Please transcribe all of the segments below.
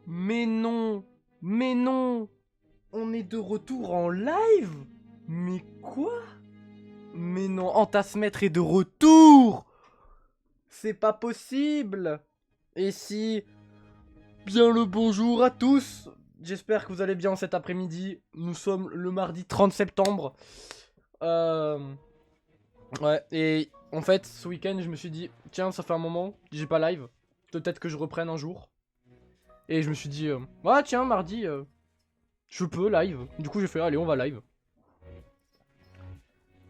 Mais non, mais non, on est de retour en live? Mais quoi? Mais non, Antasmètre est de retour! C'est pas possible! Et si... Bien le bonjour à tous! J'espère que vous allez bien cet après-midi. Nous sommes le mardi 30 septembre. Ouais, et en fait, ce week-end, je me suis dit, tiens, ça fait un moment, j'ai pas live. Peut-être que je reprenne un jour. Et je me suis dit, ah tiens, mardi, je peux live. Du coup, j'ai fait, allez, on va live.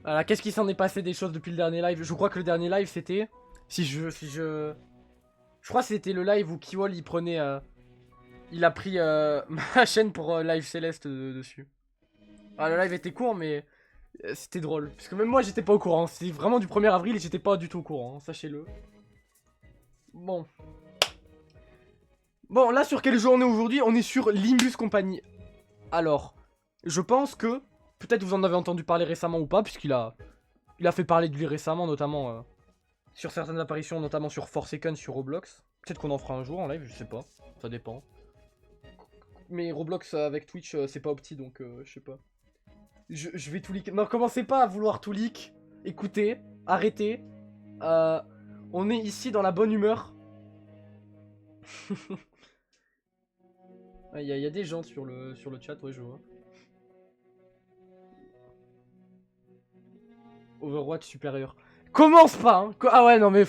Voilà, qu'est-ce qui s'en est passé des choses depuis le dernier live? Je crois que le dernier live, c'était... Je crois que c'était le live où Kiwol, il prenait... il a pris ma chaîne pour Live Céleste dessus. Ah, le live était court, mais... c'était drôle. Parce que même moi, j'étais pas au courant. C'était vraiment du 1er avril et j'étais pas du tout au courant, hein, sachez-le. Bon. Bon, là, sur quel jeu on est aujourd'hui? On est sur Limbus Company. Alors, je pense que... Peut-être vous en avez entendu parler récemment ou pas, puisqu'il a... Il a fait parler de lui récemment, notamment... sur certaines apparitions, notamment sur Forsaken, sur Roblox. Peut-être qu'on en fera un jour en live, je sais pas. Ça dépend. Mais Roblox avec Twitch, c'est pas opti, donc je sais pas. Je vais tout leak. Non, commencez pas à vouloir tout leak. Écoutez, arrêtez. On est ici dans la bonne humeur. Il y a des gens sur le chat, ouais, je vois. Overwatch supérieur. Commence pas, hein. Ah ouais, non mais...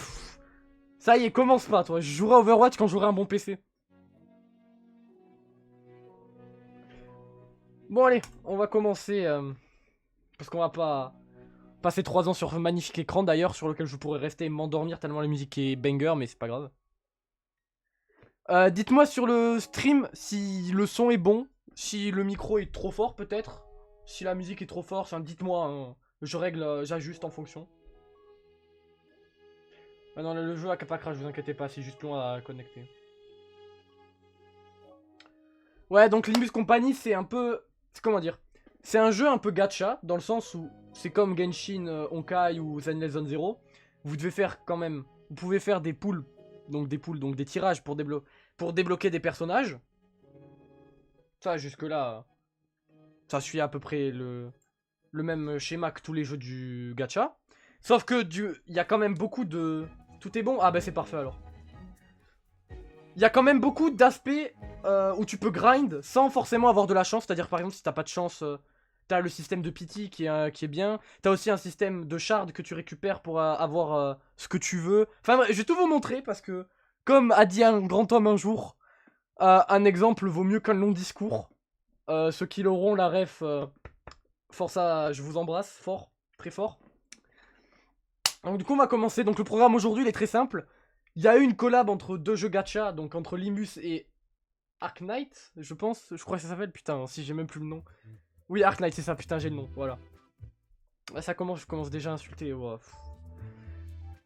Ça y est, commence pas, toi. Je jouerai à Overwatch quand j'aurai un bon PC. Bon, allez, on va commencer. Parce qu'on va pas passer 3 ans sur un magnifique écran, d'ailleurs, sur lequel je pourrais rester et m'endormir tellement la musique est banger, mais c'est pas grave. Dites-moi sur le stream si le son est bon, si le micro est trop fort, peut-être. Si la musique est trop forte, enfin, dites-moi, hein. Je règle, j'ajuste en fonction. Ah non, le jeu a pas crash, vous inquiétez pas, c'est juste long à connecter. Ouais, donc Limbus Company, c'est un peu... Comment dire? C'est un jeu un peu gacha, dans le sens où c'est comme Genshin, Honkai ou Zenless Zone Zero. Vous devez faire quand même... Vous pouvez faire des poules, donc des tirages pour débloquer des personnages. Ça, jusque-là, ça suit à peu près le même schéma que tous les jeux du gacha. Sauf que il y a quand même beaucoup de... Tout est bon? Ah bah c'est parfait alors. Il y a quand même beaucoup d'aspects où tu peux grind sans forcément avoir de la chance. C'est-à-dire par exemple si t'as pas de chance, t'as le système de pity qui est bien. T'as aussi un système de shard que tu récupères pour avoir ce que tu veux. Enfin je vais tout vous montrer parce que comme a dit un grand homme un jour, un exemple vaut mieux qu'un long discours. Ceux qui l'auront la ref, force à... Je vous embrasse fort, très fort. Donc du coup on va commencer. Donc le programme aujourd'hui il est très simple. Il y a eu une collab entre deux jeux gacha, donc entre Limbus et Arknight, je pense. Je crois que ça s'appelle, putain, si j'ai même plus le nom. Oui, Arknight, c'est ça, putain, j'ai le nom, voilà. Ça commence, je commence déjà à insulter. Ouais.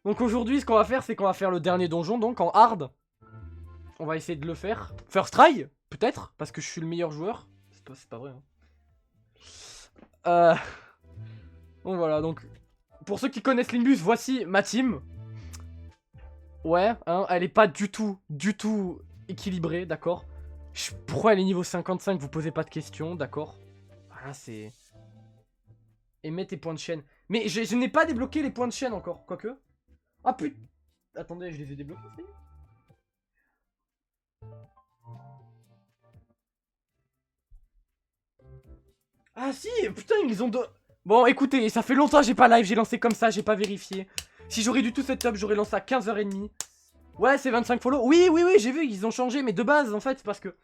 Donc aujourd'hui, ce qu'on va faire, c'est qu'on va faire le dernier donjon, donc en hard. On va essayer de le faire. First try, peut-être, parce que je suis le meilleur joueur. C'est pas vrai, hein. Donc voilà, donc... Pour ceux qui connaissent Limbus, voici ma team. Ouais, hein, elle est pas du tout équilibrée, d'accord. Pourquoi elle est niveau 55, vous posez pas de questions, d'accord. Voilà, c'est... Et mets tes points de chaîne. Mais je n'ai pas débloqué les points de chaîne encore, quoique. Ah putain. Attendez, je les ai débloqués, ça y est. Ah si, putain, ils ont... Bon, écoutez, ça fait longtemps que j'ai pas live, j'ai lancé comme ça, j'ai pas vérifié. Si j'aurais du tout setup, j'aurais lancé à 15h30. Ouais, c'est 25 follow. Oui, j'ai vu, ils ont changé, mais de base, en fait, parce que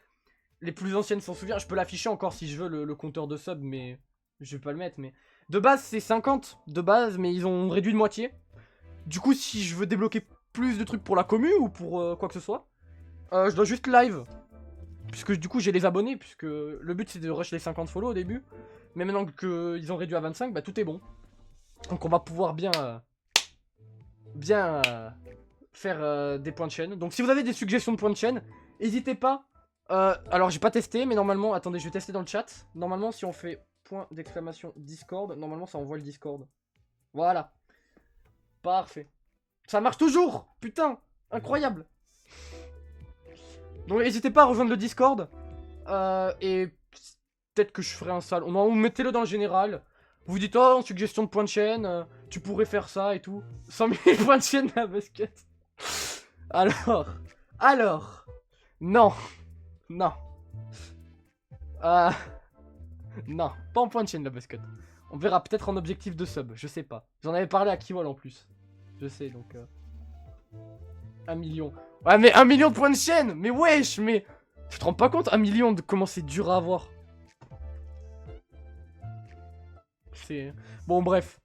les plus anciennes s'en souviennent. Je peux l'afficher encore si je veux, le compteur de sub, mais je vais pas le mettre. Mais de base, c'est 50 de base, mais ils ont réduit de moitié. Du coup, si je veux débloquer plus de trucs pour la commu ou pour quoi que ce soit, je dois juste live. Puisque du coup, j'ai les abonnés, puisque le but c'est de rush les 50 follow au début. Mais maintenant qu'ils ont réduit à 25, bah tout est bon. Donc on va pouvoir bien faire des points de chaîne. Donc si vous avez des suggestions de points de chaîne, n'hésitez pas. Alors j'ai pas testé, mais normalement, attendez, je vais tester dans le chat. Normalement, si on fait point d'exclamation Discord, normalement ça envoie le Discord. Voilà. Parfait. Ça marche toujours. Putain, incroyable. Donc n'hésitez pas à rejoindre le Discord. Et peut-être que je ferai un salon. Non, mettez-le dans le général. Vous dites, oh, suggestion de points de chaîne, tu pourrais faire ça et tout. 100 000 points de chaîne la basket. Alors. Non. Non. Non, pas en point de chaîne la basket. On verra peut-être en objectif de sub, je sais pas. J'en avais parlé à Kiwol en plus. Je sais donc. 1 million. Ouais, mais 1 million de points de chaîne. Mais wesh, mais. Tu te rends pas compte 1 million de comment c'est dur à avoir. C'est... Bon, bref.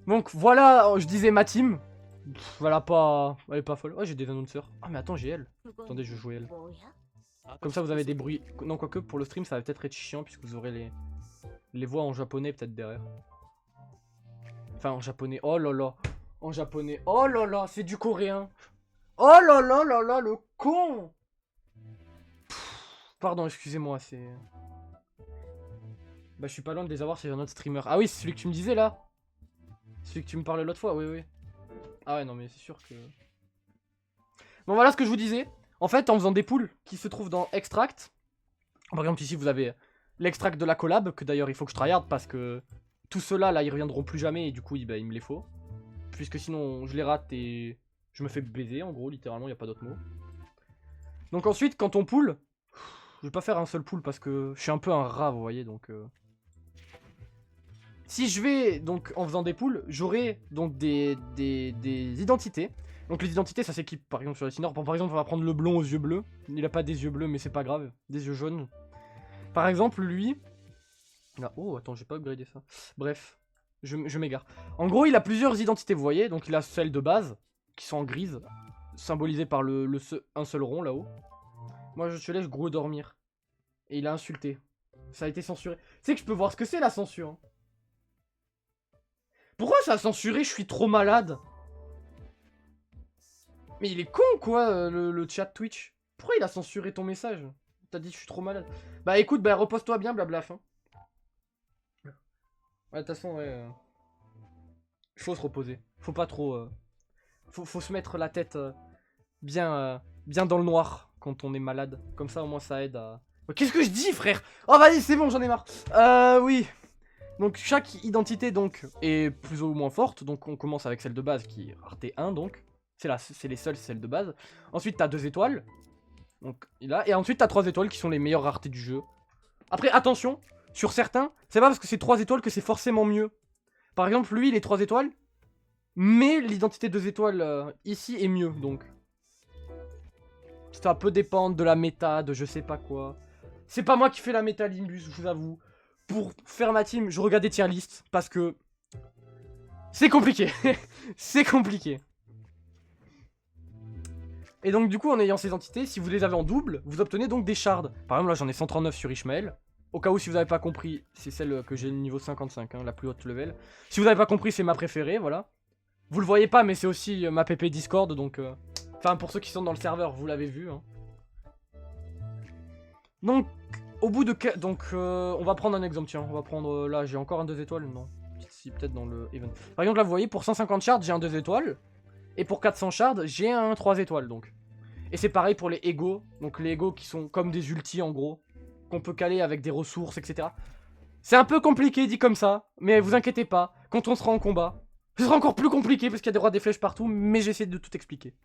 Donc, voilà, je disais ma team. Pff, voilà, pas... Elle est pas folle. Ouais, j'ai des annonceurs. Ah, mais attends, j'ai elle. Attendez, je vais jouer elle. Comme ça, vous avez des bruits. Non, quoique, pour le stream, ça va peut-être être chiant, puisque vous aurez les voix en japonais, peut-être, derrière. Enfin, en japonais. Oh là là. En japonais. Oh là là, c'est du coréen. Oh là là là là, le con. Pff, pardon, excusez-moi, c'est... Bah, je suis pas loin de les avoir chez un autre streamer. Ah oui, c'est celui que tu me disais, là. Celui que tu me parlais l'autre fois, oui. Ah ouais, non, mais c'est sûr que... Bon, voilà ce que je vous disais. En fait, en faisant des poules qui se trouvent dans Extract, par exemple, ici, vous avez l'extract de la collab, que d'ailleurs, il faut que je tryhard, parce que tout ceux-là, là, ils reviendront plus jamais, et du coup, bah, il me les faut. Puisque sinon, je les rate et je me fais baiser, en gros, littéralement, il n'y a pas d'autre mot. Donc ensuite, quand on poule, je vais pas faire un seul pool, parce que je suis un peu un rat, vous voyez, donc... Si je vais, donc, en faisant des poules, j'aurai donc des identités. Donc les identités, ça s'équipe, par exemple, sur les Sinor. Par exemple, on va prendre le blond aux yeux bleus. Il a pas des yeux bleus, mais c'est pas grave. Des yeux jaunes. Par exemple, lui... Ah, oh, attends, j'ai pas upgradé ça. Bref, je m'égare. En gros, il a plusieurs identités, vous voyez. Donc il a celles de base, qui sont en grise, symbolisées par un seul rond, là-haut. Moi, je te laisse gros dormir. Et il a insulté. Ça a été censuré. Tu sais que je peux voir ce que c'est, la censure, hein. Pourquoi ça a censuré? Je suis trop malade. Mais il est con quoi, le chat Twitch. Pourquoi il a censuré ton message? T'as dit je suis trop malade. Bah écoute, bah repose-toi bien, blablaf. Hein. Ouais, de toute façon, ouais. Il faut se reposer. Faut pas trop... Faut se mettre la tête bien dans le noir quand on est malade. Comme ça, au moins, ça aide à... Qu'est-ce que je dis, frère? Oh, vas-y, c'est bon, j'en ai marre. Oui. Donc chaque identité donc est plus ou moins forte. Donc on commence avec celle de base qui est rareté 1 donc. C'est les seules celles de base. Ensuite t'as 2 étoiles. Donc là. Et ensuite t'as 3 étoiles qui sont les meilleures raretés du jeu. Après attention, sur certains, c'est pas parce que c'est 3 étoiles que c'est forcément mieux. Par exemple lui il est 3 étoiles. Mais l'identité 2 étoiles ici est mieux donc. Ça peut dépendre de la méta, de je sais pas quoi. C'est pas moi qui fais la méta Limbus, je vous avoue. Pour faire ma team, je regarde des tier lists parce que c'est compliqué. C'est compliqué. Et donc du coup, en ayant ces entités, si vous les avez en double, vous obtenez donc des shards. Par exemple, là j'en ai 139 sur Ishmael. Au cas où, si vous n'avez pas compris, c'est celle que j'ai le niveau 55, hein, la plus haute level. Si vous n'avez pas compris, c'est ma préférée, voilà. Vous le voyez pas, mais c'est aussi ma PP Discord, donc... Enfin, pour ceux qui sont dans le serveur, vous l'avez vu. Hein. Donc... Au bout de... Donc, on va prendre un exemple, tiens. On va prendre... là, j'ai encore un 2 étoiles. Non. Si, peut-être dans le event. Par exemple, là, vous voyez, pour 150 shards, j'ai un 2 étoiles. Et pour 400 shards, j'ai un 3 étoiles, donc. Et c'est pareil pour les égos. Donc, les égos qui sont comme des ultis, en gros. qu'on peut caler avec des ressources, etc. C'est un peu compliqué dit comme ça, mais vous inquiétez pas, quand on sera en combat, ce sera encore plus compliqué parce qu'il y a des rois des flèches partout, mais j'essaie de tout expliquer.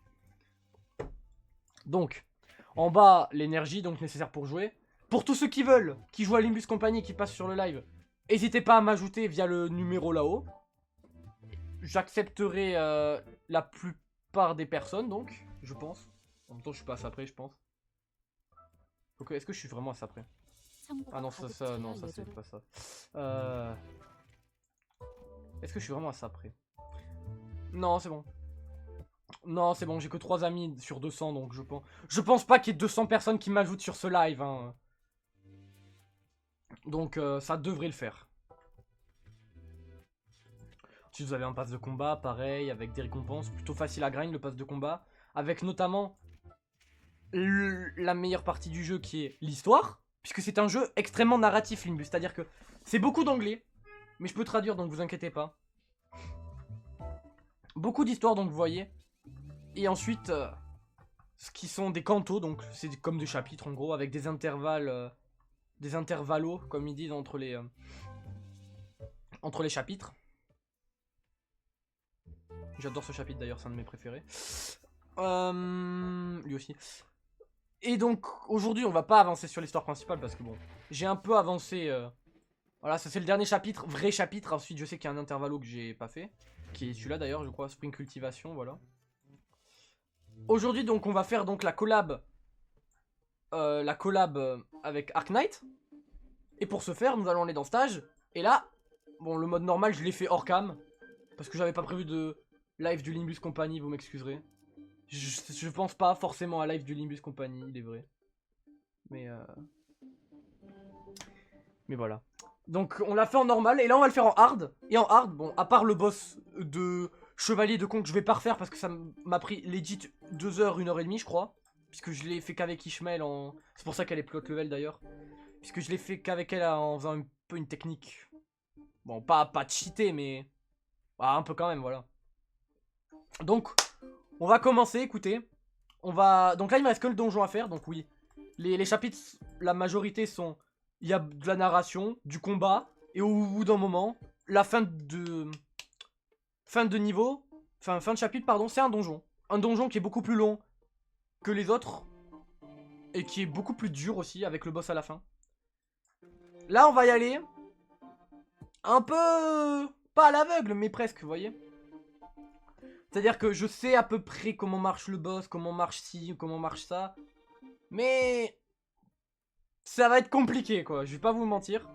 Donc, en bas, l'énergie donc nécessaire pour jouer. Pour tous ceux qui veulent, qui jouent à Limbus Company, qui passent sur le live, n'hésitez pas à m'ajouter via le numéro là-haut. J'accepterai la plupart des personnes, donc, je pense. En même temps, je suis pas assez après, je pense. Donc, est-ce que je suis vraiment assez après? Ah non, non, ça c'est pas ça. Est-ce que je suis vraiment assez après? Non, c'est bon. Non, c'est bon, j'ai que 3 amis sur 200, donc je pense pas qu'il y ait 200 personnes qui m'ajoutent sur ce live. Hein. Donc, ça devrait le faire. Si vous avez un pass de combat, pareil, avec des récompenses, plutôt facile à grind le pass de combat, avec notamment la meilleure partie du jeu qui est l'histoire, puisque c'est un jeu extrêmement narratif, Limbus, c'est-à-dire que c'est beaucoup d'anglais, mais je peux traduire, donc vous inquiétez pas. Beaucoup d'histoires, donc vous voyez. Et ensuite, ce qui sont des cantos, donc c'est comme des chapitres en gros, avec des intervalles, des intervallos, comme ils disent, entre les chapitres. J'adore ce chapitre d'ailleurs, c'est un de mes préférés. Lui aussi. Et donc, aujourd'hui, on va pas avancer sur l'histoire principale parce que bon, j'ai un peu avancé. Voilà, ça c'est le dernier chapitre, vrai chapitre. Ensuite, je sais qu'il y a un intervallo que j'ai pas fait, qui est celui-là d'ailleurs, je crois, Spring Cultivation, voilà. Aujourd'hui, donc, on va faire donc la collab avec Arc Knight. Et pour ce faire, nous allons aller dans stage. Et là, bon, le mode normal, je l'ai fait hors cam. Parce que j'avais pas prévu de live du Limbus Company, vous m'excuserez. Je pense pas forcément à live du Limbus Company, il est vrai. Mais voilà. Donc on l'a fait en normal, et là on va le faire en hard. Et en hard, bon, à part le boss de Chevalier de Conque, je vais pas refaire parce que ça m'a pris legit 2 heures, 1h30 je crois. Puisque je l'ai fait qu'avec Ishmael en... C'est pour ça qu'elle est plot level d'ailleurs. Puisque je l'ai fait qu'avec elle en faisant un peu une technique. Bon, pas cheater, mais... Ah, un peu quand même, voilà. Donc, on va commencer, écoutez. On va... Donc là, il me reste que le donjon à faire, donc oui. Les chapitres, la majorité sont... Il y a de la narration, du combat, et au bout d'un moment, la fin de... Fin de niveau... Fin de chapitre, pardon, c'est un donjon. Un donjon qui est beaucoup plus long que les autres. Et qui est beaucoup plus dur aussi, avec le boss à la fin. Là, on va y aller... Un peu... Pas à l'aveugle, mais presque, vous voyez. C'est-à-dire que je sais à peu près comment marche le boss, comment marche ci, comment marche ça. Mais... Ça va être compliqué, quoi. Je vais pas vous mentir.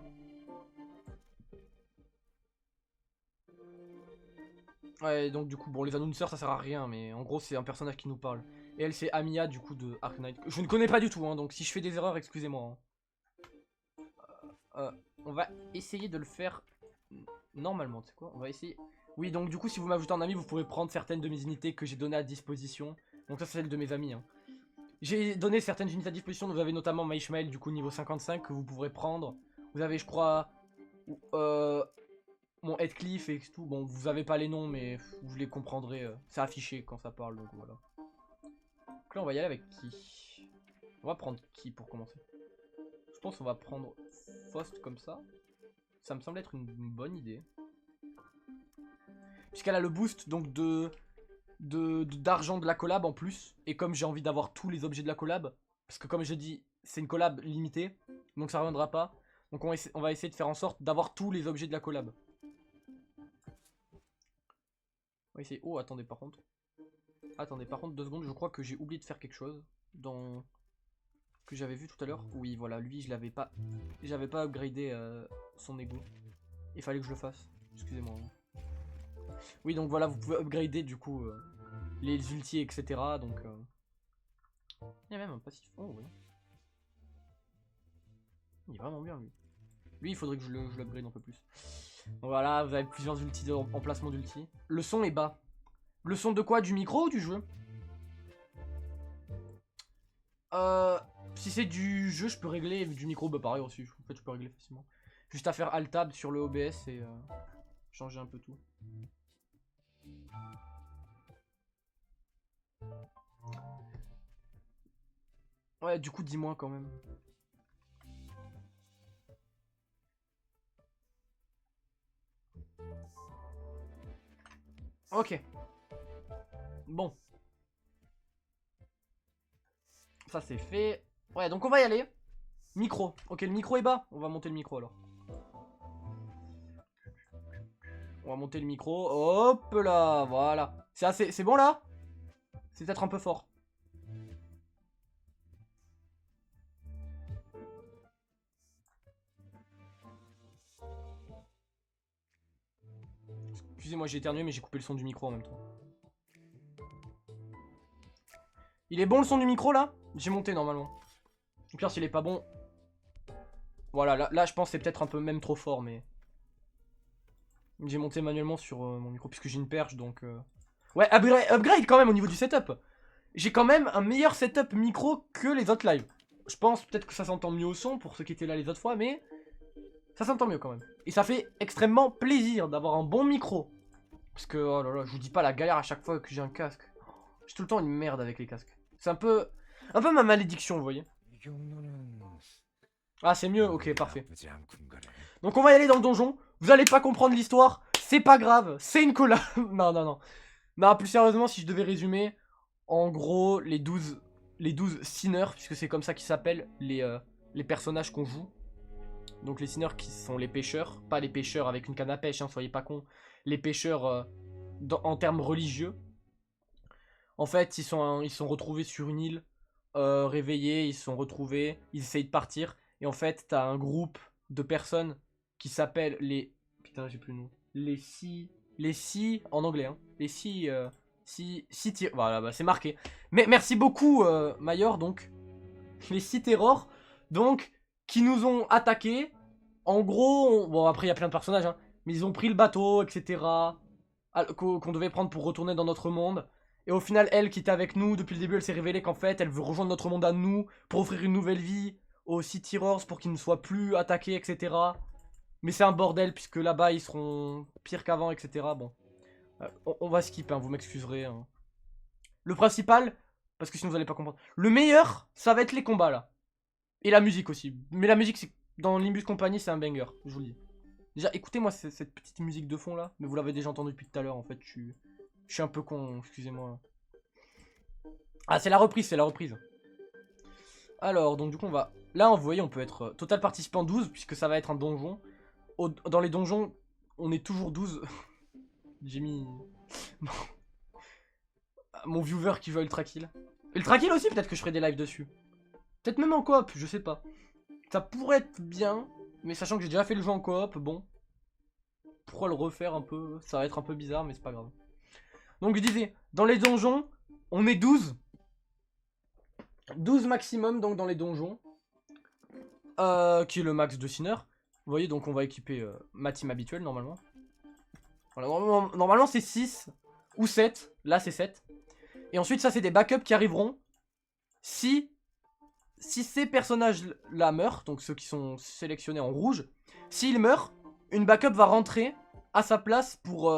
Ouais, donc du coup, bon, les annonceurs, ça sert à rien. Mais en gros, c'est un personnage qui nous parle. Et elle, c'est Amiya, du coup, de Arc Knight. Je ne connais pas du tout, hein. Donc si je fais des erreurs, excusez-moi. Hein. On va essayer de le faire... Normalement, tu sais quoi? On va essayer... Oui, donc du coup, si vous m'ajoutez en ami, vous pourrez prendre certaines de mes unités que j'ai données à disposition. Donc ça, c'est celle de mes amis, hein. J'ai donné certaines unités à disposition. Vous avez notamment Maishmael, du coup, niveau 55, que vous pourrez prendre. Vous avez, je crois, mon Headcliff et tout. Bon, vous avez pas les noms, mais vous les comprendrez. C'est affiché quand ça parle, donc voilà. Donc là, on va y aller avec qui? On va prendre qui pour commencer? Je pense qu'on va prendre Faust comme ça. Ça me semble être une bonne idée. Puisqu'elle a le boost, donc d'argent de la collab en plus. Et comme j'ai envie d'avoir tous les objets de la collab, parce que comme je dis, c'est une collab limitée, donc ça reviendra pas. Donc on va essayer de faire en sorte d'avoir tous les objets de la collab. On va essayer... Oh, attendez, par contre. Attendez, par contre, 2 secondes, je crois que j'ai oublié de faire quelque chose. Dans... Que j'avais vu tout à l'heure. Oui, voilà, lui, je l'avais pas... J'avais pas upgradé son ego. Il fallait que je le fasse. Excusez-moi. Oui, donc voilà, vous pouvez upgrader, du coup... les ultis, etc. Donc, il y a même un passif. Oh, oui. Il est vraiment bien, lui. Lui, il faudrait que je l'upgrade un peu plus. Donc voilà, vous avez plusieurs ultis en placement d'ulti. Le son est bas. Le son de quoi? Du micro ou du jeu? Si c'est du jeu, je peux régler. Du micro, bah pareil aussi. En fait, je peux régler facilement. Juste à faire Alt-Tab sur le OBS et changer un peu tout. Ouais, du coup, dis-moi quand même. Ok. Bon. Ça c'est fait. Ouais, donc on va y aller. Micro. Ok, le micro est bas. On va monter le micro alors. On va monter le micro. Hop là, voilà. C'est assez. C'est bon là? C'est peut-être un peu fort. Excusez-moi, j'ai éternué, mais j'ai coupé le son du micro en même temps. Il est bon le son du micro là? J'ai monté normalement. Au pire, s'il est pas bon. Voilà, là je pense que c'est peut-être un peu même trop fort, mais. J'ai monté manuellement sur mon micro, puisque j'ai une perche donc. Ouais, upgrade quand même au niveau du setup. J'ai quand même un meilleur setup micro que les autres lives. Je pense peut-être que ça s'entend mieux au son pour ceux qui étaient là les autres fois, mais. Ça s'entend mieux quand même. Et ça fait extrêmement plaisir d'avoir un bon micro. Parce que, oh là là, je vous dis pas la galère à chaque fois que j'ai un casque. J'ai tout le temps une merde avec les casques. C'est un peu ma malédiction, vous voyez. Ah, c'est mieux? Ok, parfait. Donc on va y aller dans le donjon. Vous allez pas comprendre l'histoire. C'est pas grave. C'est une collab. Non, non, non. Non, plus sérieusement, si je devais résumer, en gros, les 12 sinners, puisque c'est comme ça qu'ils s'appellent, les personnages qu'on joue. Donc les sinners qui sont les pêcheurs. Pas les pêcheurs avec une canne à pêche, hein, soyez pas cons. Les pêcheurs en termes religieux. En fait, ils sont retrouvés sur une île, réveillés, ils se sont retrouvés, ils essayent de partir. Et en fait, t'as un groupe de personnes qui s'appellent les... Putain, j'ai plus le nom. Les six en anglais, hein. Les six... Voilà, bah, c'est marqué. Mais merci beaucoup, Mayor, donc. Les six terrors, donc, qui nous ont attaqués. En gros, bon, après, il y a plein de personnages, hein. Mais ils ont pris le bateau, etc. Qu'on devait prendre pour retourner dans notre monde. Et au final, elle qui était avec nous depuis le début, elle s'est révélée qu'en fait, elle veut rejoindre notre monde à nous pour offrir une nouvelle vie aux City Horrors pour qu'ils ne soient plus attaqués, etc. Mais c'est un bordel puisque là-bas, ils seront pires qu'avant, etc. Bon, on va skip, hein, vous m'excuserez. Hein. Le principal, parce que sinon vous allez pas comprendre. Le meilleur, ça va être les combats là. Et la musique aussi. Mais la musique, dans Limbus Company, c'est un banger, je vous le dis. Déjà, écoutez-moi cette petite musique de fond là. Mais vous l'avez déjà entendu depuis tout à l'heure en fait. Je suis un peu con, excusez-moi. Ah, c'est la reprise, c'est la reprise. Alors, donc du coup, on va... Là, vous voyez, on peut être total participant 12, puisque ça va être un donjon. Dans les donjons, on est toujours 12. J'ai mis... Mon viewer qui veut Ultra Kill. Ultra Kill aussi, peut-être que je ferai des lives dessus. Peut-être même en coop, je sais pas. Ça pourrait être bien, mais sachant que j'ai déjà fait le jeu en coop, bon. Pourquoi le refaire un peu? Ça va être un peu bizarre, mais c'est pas grave. Donc je disais, dans les donjons, on est 12. 12 maximum donc dans les donjons. Qui est le max de Sinner. Vous voyez, donc on va équiper ma team habituelle normalement. Voilà, normalement c'est 6 ou 7. Là c'est 7. Et ensuite ça c'est des backups qui arriveront si ces personnages-là meurent, donc ceux qui sont sélectionnés en rouge. S'ils meurent, une backup va rentrer à sa place pour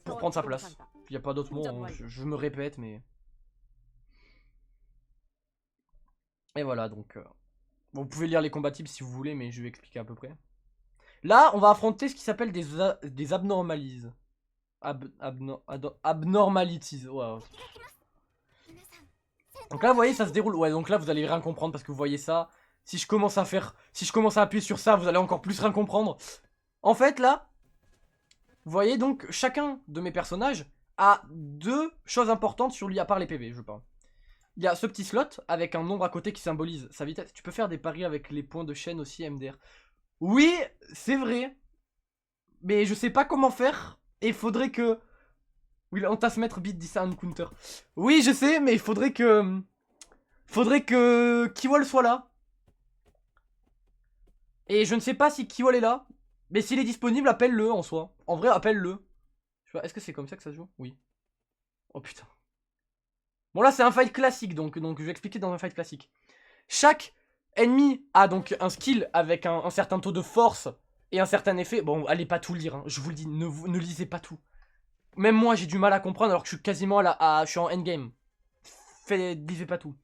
prendre sa place. Il n'y a pas d'autre mot, hein, je me répète, mais... Et voilà, donc... Bon, vous pouvez lire les combattables si vous voulez, mais je vais expliquer à peu près. Là, on va affronter ce qui s'appelle des abnormalities. Abnormalities, wow. Donc là, vous voyez, ça se déroule. Ouais, donc là, vous allez rien comprendre parce que vous voyez ça. Si je commence à appuyer sur ça, vous allez encore plus rien comprendre. En fait, là, vous voyez donc, chacun de mes personnages a deux choses importantes sur lui, à part les PV, je parle. Il y a ce petit slot avec un nombre à côté qui symbolise sa vitesse. Tu peux faire des paris avec les points de chaîne aussi, MDR. Oui, c'est vrai. Mais je sais pas comment faire. Et il faudrait que... Oui, on tasse mettre beat dit ça un counter. Oui, je sais, mais il faudrait que... Kiwol soit là. Et je ne sais pas si Kiwol est là. Mais s'il est disponible, appelle-le en soi. En vrai, appelle-le. Est-ce que c'est comme ça que ça se joue? Oui. Oh putain. Bon là c'est un fight classique, donc je vais expliquer dans un fight classique. Chaque ennemi a donc un skill avec un certain taux de force et un certain effet. Bon, allez pas tout lire, hein. Je vous le dis, ne lisez pas tout. Même moi j'ai du mal à comprendre alors que je suis quasiment je suis en endgame. Lisez pas tout.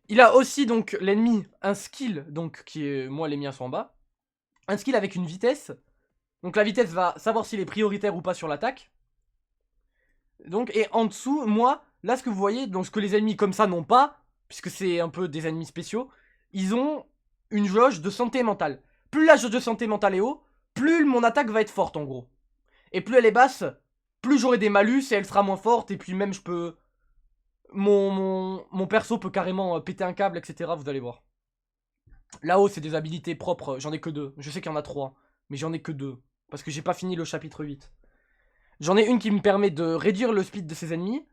Il a aussi donc l'ennemi un skill, donc qui est... Moi les miens sont en bas. Un skill avec une vitesse. Donc la vitesse va savoir s'il est prioritaire ou pas sur l'attaque. Donc, et en dessous, moi, là ce que vous voyez, donc ce que les ennemis comme ça n'ont pas, puisque c'est un peu des ennemis spéciaux, ils ont une jauge de santé mentale. Plus la jauge de santé mentale est haut, plus mon attaque va être forte en gros. Et plus elle est basse, plus j'aurai des malus et elle sera moins forte. Et puis même je peux... Mon perso peut carrément péter un câble, etc. Vous allez voir. Là-haut c'est des habilités propres, j'en ai que 2. Je sais qu'il y en a 3, mais j'en ai que 2. Parce que j'ai pas fini le chapitre 8. J'en ai une qui me permet de réduire le speed de ses ennemis.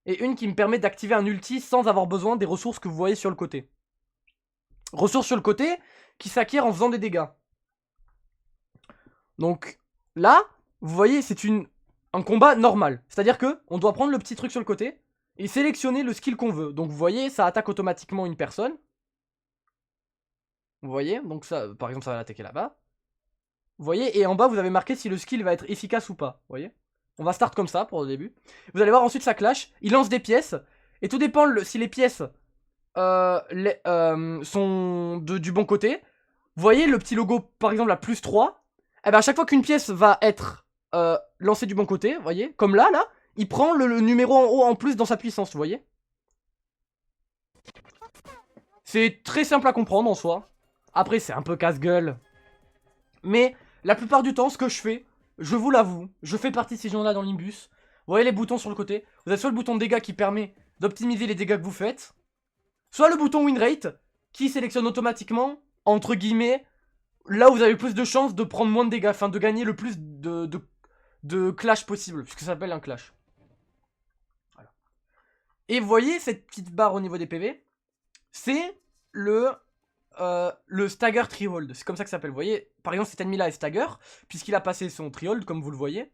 Et une qui me permet d'activer un ulti sans avoir besoin des ressources que vous voyez sur le côté. Ressources sur le côté qui s'acquièrent en faisant des dégâts. Donc là, vous voyez, c'est un combat normal. C'est-à-dire que on doit prendre le petit truc sur le côté et sélectionner le skill qu'on veut. Donc vous voyez, ça attaque automatiquement une personne. Vous voyez, donc ça, par exemple, ça va l'attaquer là-bas. Vous voyez, et en bas, vous avez marqué si le skill va être efficace ou pas. Vous voyez. On va start comme ça pour le début. Vous allez voir ensuite ça clash. Il lance des pièces. Et tout dépend si les pièces sont du bon côté. Vous voyez le petit logo par exemple à plus 3. Et ben à chaque fois qu'une pièce va être lancée du bon côté, vous voyez, comme là, il prend le numéro en haut en plus dans sa puissance, vous voyez. C'est très simple à comprendre en soi. Après c'est un peu casse-gueule. Mais la plupart du temps ce que je fais, je vous l'avoue, je fais partie de ces gens-là dans Limbus. Vous voyez les boutons sur le côté. Vous avez soit le bouton de dégâts qui permet d'optimiser les dégâts que vous faites, soit le bouton win rate qui sélectionne automatiquement, entre guillemets, là où vous avez le plus de chances de prendre moins de dégâts, afin de gagner le plus de clash possible, puisque ça s'appelle un clash. Voilà. Et vous voyez cette petite barre au niveau des PV, c'est le stagger treehold, c'est comme ça que ça s'appelle. Vous voyez, par exemple cet ennemi là est stagger, puisqu'il a passé son treehold comme vous le voyez.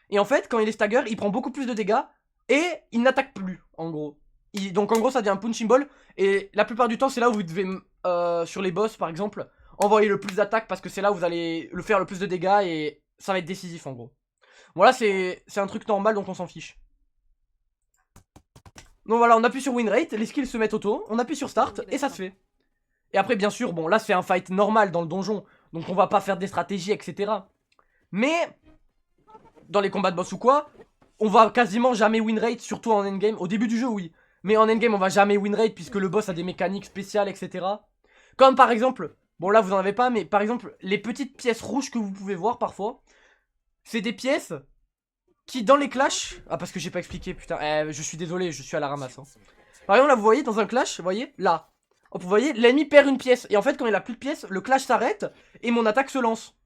Et en fait quand il est stagger, il prend beaucoup plus de dégâts, et il n'attaque plus en gros. Donc en gros ça devient un punching ball, et la plupart du temps c'est là où vous devez, sur les boss par exemple, envoyer le plus d'attaques, parce que c'est là où vous allez le faire le plus de dégâts, et ça va être décisif en gros. Voilà, c'est un truc normal donc on s'en fiche. Donc voilà, on appuie sur win rate, les skills se mettent auto, on appuie sur start, et ça se fait. Et après bien sûr, bon là c'est un fight normal dans le donjon, donc on va pas faire des stratégies etc. Mais, dans les combats de boss ou quoi, on va quasiment jamais win rate, surtout en endgame. Au début du jeu oui, mais en endgame on va jamais win rate puisque le boss a des mécaniques spéciales etc. Comme par exemple, bon là vous en avez pas, mais par exemple les petites pièces rouges que vous pouvez voir parfois, c'est des pièces qui dans les clashs... Ah parce que j'ai pas expliqué putain, je suis désolé, je suis à la ramasse hein. Par exemple là vous voyez dans un clash, vous voyez, là, hop, vous voyez l'ennemi perd une pièce, et en fait quand il a plus de pièces, le clash s'arrête et mon attaque se lance.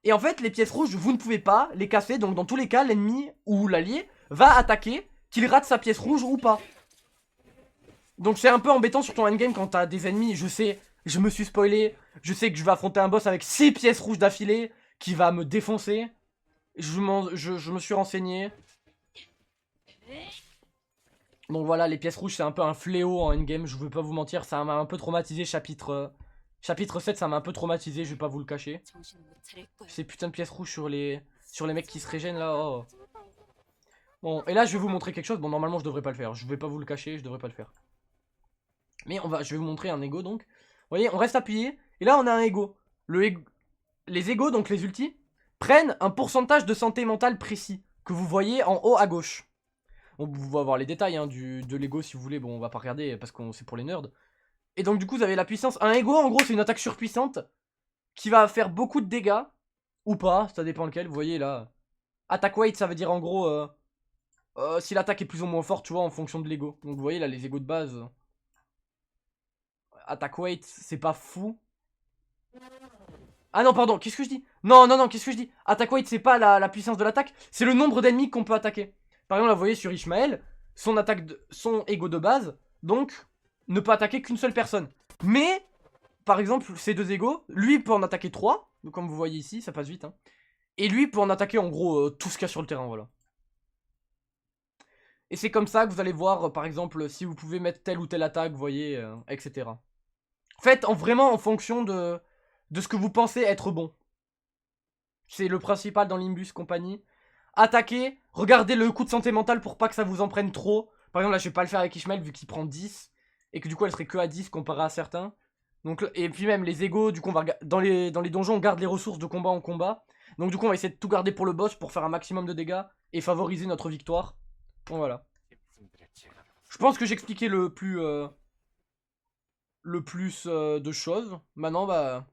Et en fait les pièces rouges vous ne pouvez pas les casser, donc dans tous les cas l'ennemi ou l'allié va attaquer, qu'il rate sa pièce rouge ou pas. Donc c'est un peu embêtant sur ton endgame quand t'as des ennemis, je sais, je me suis spoilé, je sais que je vais affronter un boss avec 6 pièces rouges d'affilée, qui va me défoncer. Je me suis renseigné. Donc voilà, les pièces rouges c'est un peu un fléau en endgame, je veux pas vous mentir, ça m'a un peu traumatisé, chapitre 7 ça m'a un peu traumatisé, je vais pas vous le cacher. Ces putains de pièces rouges sur les mecs qui se régènent là, oh. Bon, et là je vais vous montrer quelque chose, bon normalement je devrais pas le faire, je vais pas vous le cacher, je devrais pas le faire. Mais je vais vous montrer un ego donc. Vous voyez, on reste appuyé, et là on a un ego. Les égos, donc les ultis, prennent un pourcentage de santé mentale précis, que vous voyez en haut à gauche. Bon, vous pouvez avoir les détails hein, de l'ego si vous voulez, bon on va pas regarder parce que c'est pour les nerds. Et donc du coup vous avez la puissance, un ego en gros c'est une attaque surpuissante, qui va faire beaucoup de dégâts, ou pas, ça dépend lequel, vous voyez là. Attack weight ça veut dire en gros, si l'attaque est plus ou moins forte tu vois en fonction de l'ego. Donc vous voyez là les égos de base, attack weight c'est pas fou. Ah non pardon, qu'est-ce que je dis? Non, qu'est-ce que je dis? Attack weight c'est pas la puissance de l'attaque, c'est le nombre d'ennemis qu'on peut attaquer. Par exemple là vous voyez sur Ishmael, son ego de base, donc ne peut attaquer qu'une seule personne. Mais, par exemple ces deux égos, lui peut en attaquer 3, donc comme vous voyez ici, ça passe vite hein. Et lui peut en attaquer en gros tout ce qu'il y a sur le terrain, voilà. Et c'est comme ça que vous allez voir par exemple si vous pouvez mettre telle ou telle attaque, vous voyez, etc. Faites vraiment en fonction de ce que vous pensez être bon. C'est le principal dans Limbus compagnie. Attaquez, regardez le coup de santé mentale pour pas que ça vous en prenne trop. Par exemple là je vais pas le faire avec Ishmael vu qu'il prend 10. Et que du coup elle serait que à 10 comparé à certains. Donc, et puis même les égos, du coup on va dans les donjons on garde les ressources de combat en combat. Donc du coup on va essayer de tout garder pour le boss pour faire un maximum de dégâts et favoriser notre victoire. Bon voilà. Je pense que j'ai expliqué le plus de choses. Maintenant bah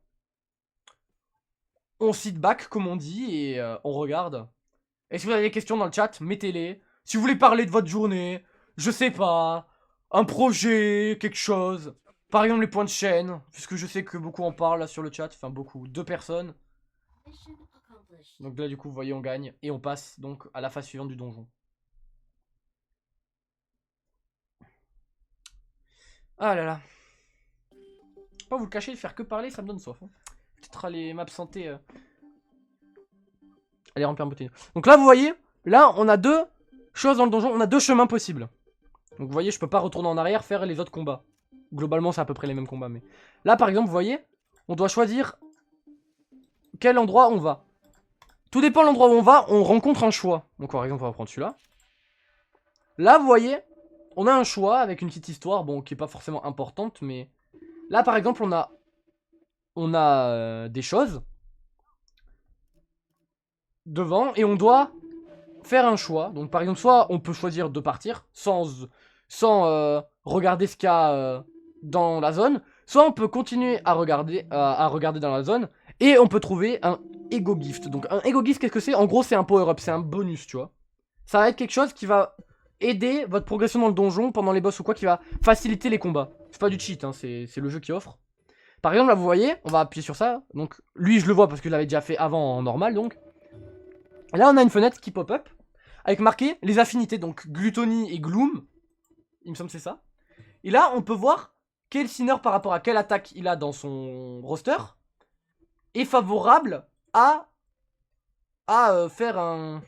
on sit back comme on dit et on regarde. Et si vous avez des questions dans le chat, mettez-les. Si vous voulez parler de votre journée, je sais pas, un projet, quelque chose. Par exemple les points de chaîne, puisque je sais que beaucoup en parlent là sur le chat, enfin beaucoup, 2 personnes. Donc là du coup vous voyez on gagne et on passe donc à la phase suivante du donjon. Ah là là. Pas vous le cacher, faire que parler ça me donne soif. Hein. Peut-être aller m'absenter. Allez remplir un bouteille. Donc là vous voyez, là on a 2 choses dans le donjon, on a 2 chemins possibles. Donc vous voyez je peux pas retourner en arrière faire les autres combats. Globalement c'est à peu près les mêmes combats mais... Là par exemple vous voyez, on doit choisir quel endroit on va. Tout dépend de l'endroit où on va, on rencontre un choix. Donc par exemple on va prendre celui-là. Là vous voyez, on a un choix avec une petite histoire, bon qui est pas forcément importante mais... Là par exemple on a des choses devant et on doit faire un choix. Donc par exemple soit on peut choisir de partir sans regarder ce qu'il y a dans la zone. Soit on peut continuer à regarder dans la zone et on peut trouver un Ego Gift. Donc un Ego Gift qu'est-ce que c'est? En gros c'est un power-up, c'est un bonus tu vois. Ça va être quelque chose qui va aider votre progression dans le donjon pendant les boss ou quoi, qui va faciliter les combats. C'est pas du cheat, hein, c'est le jeu qui offre. Par exemple là vous voyez, on va appuyer sur ça. Donc lui je le vois parce que je l'avais déjà fait avant en normal donc. Là on a une fenêtre qui pop-up avec marqué les affinités, donc gluttony et gloom. Il me semble que c'est ça. Et là on peut voir quel sinner par rapport à quelle attaque il a dans son roster est favorable à faire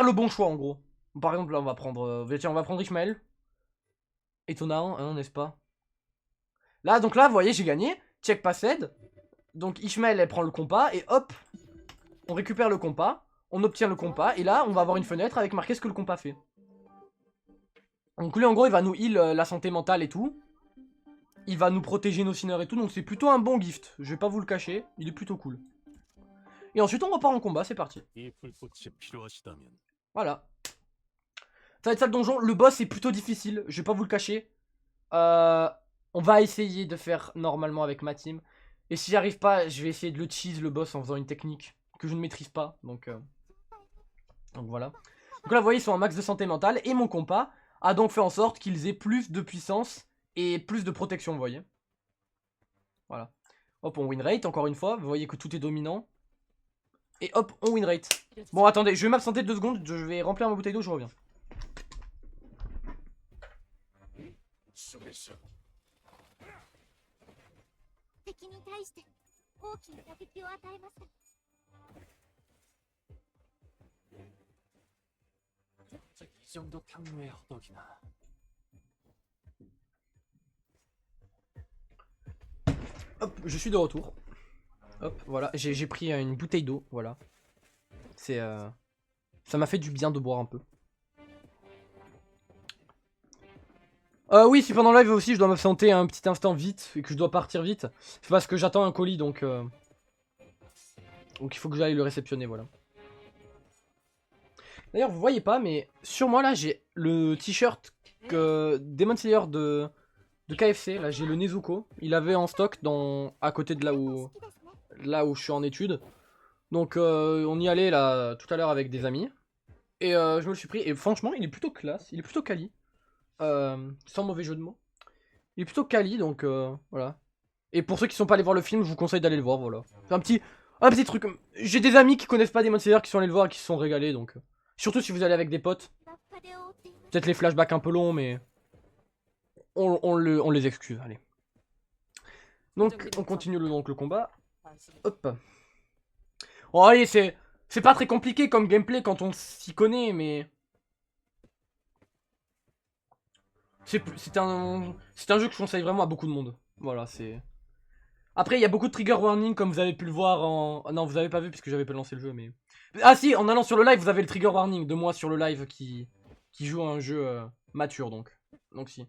le bon choix en gros. Par exemple là on va prendre tiens, on va prendre Ishmael. Étonnant hein, n'est-ce pas? Là donc là vous voyez j'ai gagné. Check passed. Donc Ishmael elle prend le compas et hop on récupère le compas. On obtient le compas et là on va avoir une fenêtre avec marqué ce que le compas fait. Donc lui en gros il va nous heal la santé mentale et tout. Il va nous protéger nos sinners et tout. Donc c'est plutôt un bon gift. Je vais pas vous le cacher. Il est plutôt cool. Et ensuite on repart en combat. C'est parti. Voilà. Ça va être ça le donjon. Le boss est plutôt difficile. Je vais pas vous le cacher. On va essayer de faire normalement avec ma team. Et si j'y arrive pas, je vais essayer de le cheese le boss en faisant une technique que je ne maîtrise pas. Donc voilà. Donc là vous voyez ils sont en max de santé mentale. Et mon compas a donc fait en sorte qu'ils aient plus de puissance et plus de protection, vous voyez. Voilà. Hop, on win rate, encore une fois. Vous voyez que tout est dominant. Et hop, on win rate. Bon, attendez, je vais m'absenter 2 secondes. Je vais remplir ma bouteille d'eau, je reviens. Hop, je suis de retour. Hop, voilà, j'ai pris une bouteille d'eau, voilà. C'est ça m'a fait du bien de boire un peu. Oui, si pendant le live aussi je dois m'absenter un petit instant vite et que je dois partir vite, c'est parce que j'attends un colis donc il faut que j'aille le réceptionner, voilà. D'ailleurs, vous voyez pas, mais sur moi là j'ai le t-shirt Demon Slayer de KFC, là j'ai le Nezuko, il avait en stock à côté de là où je suis en études. Donc on y allait là tout à l'heure avec des amis. Et je me le suis pris et franchement il est plutôt classe, il est plutôt quali. Sans mauvais jeu de mots. Il est plutôt quali donc voilà. Et pour ceux qui sont pas allés voir le film, je vous conseille d'aller le voir, voilà. C'est un petit truc. J'ai des amis qui connaissent pas Demon Slayer qui sont allés le voir et qui se sont régalés donc. Surtout si vous allez avec des potes. Peut-être les flashbacks un peu longs mais on les excuse, allez. Donc on continue le combat. Hop. Oh allez, c'est pas très compliqué comme gameplay quand on s'y connaît, mais... C'est un jeu que je conseille vraiment à beaucoup de monde. Voilà, c'est... Après, il y a beaucoup de trigger warning comme vous avez pu le voir en... Non, vous avez pas vu puisque j'avais pas lancé le jeu, mais... Ah si, en allant sur le live, vous avez le trigger warning de moi sur le live qui joue à un jeu mature, donc. Donc si.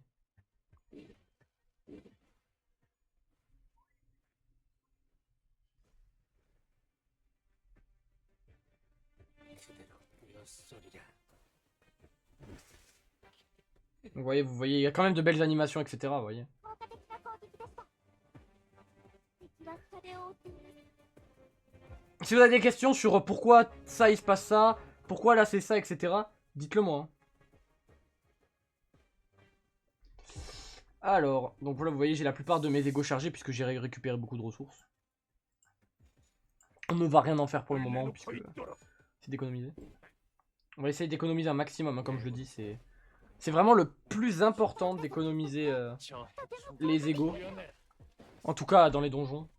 Vous voyez, il y a quand même de belles animations, etc. Vous voyez. Si vous avez des questions sur pourquoi ça il se passe ça, pourquoi là c'est ça, etc. Dites-le moi. Alors, donc voilà, vous voyez, j'ai la plupart de mes égos chargés puisque j'ai récupéré beaucoup de ressources. On ne va rien en faire pour le moment puisque c'est d'économiser. On va essayer d'économiser un maximum, hein, comme je le dis, c'est vraiment le plus important d'économiser les égos. En tout cas, dans les donjons.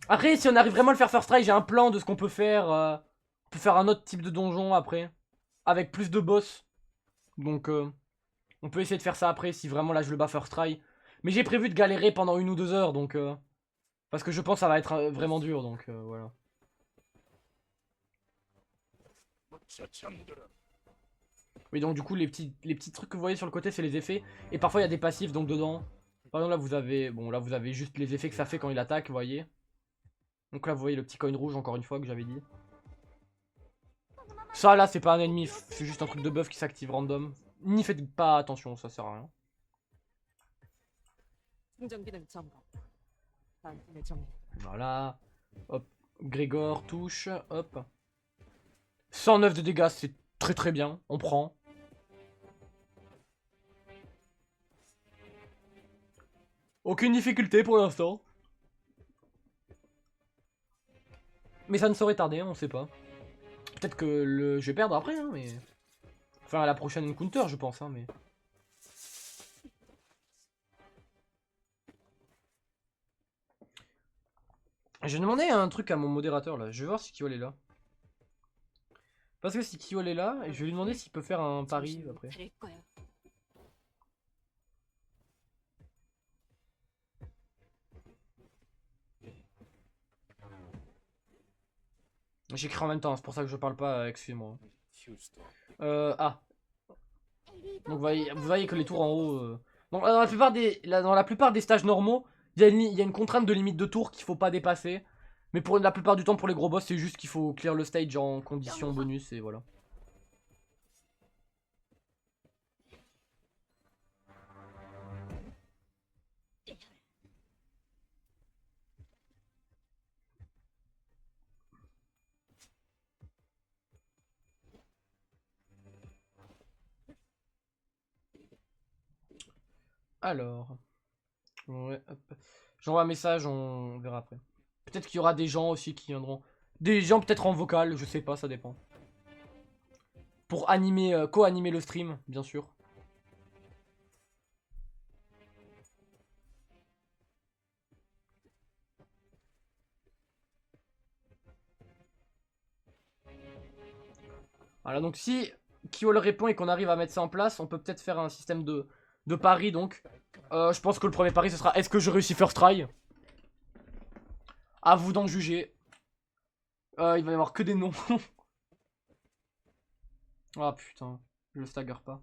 Après, si on arrive vraiment à le faire first try, j'ai un plan de ce qu'on peut faire. On peut faire un autre type de donjon après. Avec plus de boss. Donc, on peut essayer de faire ça après si vraiment là je le bats first try. Mais j'ai prévu de galérer pendant 1 ou 2 heures, donc... parce que je pense que ça va être vraiment dur, donc voilà. Oui, donc du coup, les petits trucs que vous voyez sur le côté, c'est les effets. Et parfois, il y a des passifs, donc dedans. Par exemple, là, vous avez... Bon, là, vous avez juste les effets que ça fait quand il attaque, vous voyez. Donc là, vous voyez le petit coin rouge, encore une fois, que j'avais dit. Ça, là, c'est pas un ennemi, c'est juste un truc de buff qui s'active random. N'y faites pas attention, ça sert à rien. Voilà. Hop. Grégor touche. Hop. 109 de dégâts, c'est très très bien. On prend. Aucune difficulté pour l'instant. Mais ça ne saurait tarder, on sait pas. Peut-être que je vais perdre après, hein, mais... Enfin, à la prochaine encounter, je pense, hein, mais... J'ai demandé un truc à mon modérateur, là. Je vais voir si Kiwal est là. Parce que si Kiwal est là, je vais lui demander s'il peut faire un pari, après. J'écris en même temps, c'est pour ça que je parle pas, excusez-moi. Ah. Donc vous voyez que les tours en haut... Donc, dans la plupart des stages normaux, il y a une contrainte de limite de tours qu'il faut pas dépasser. Mais pour la plupart du temps, pour les gros boss, c'est juste qu'il faut clear le stage en condition bonus et voilà. Alors... Ouais, hop. J'envoie un message, on verra après. Peut-être qu'il y aura des gens aussi qui viendront. Des gens peut-être en vocal, je sais pas, ça dépend. Pour animer, co-animer le stream, bien sûr. Voilà, donc si Kiol répond et qu'on arrive à mettre ça en place, on peut peut-être faire un système de paris, donc. Je pense que le premier pari, ce sera est-ce que je réussis first try? À vous d'en juger. Il va y avoir que des noms. Ah putain, je le stagger pas.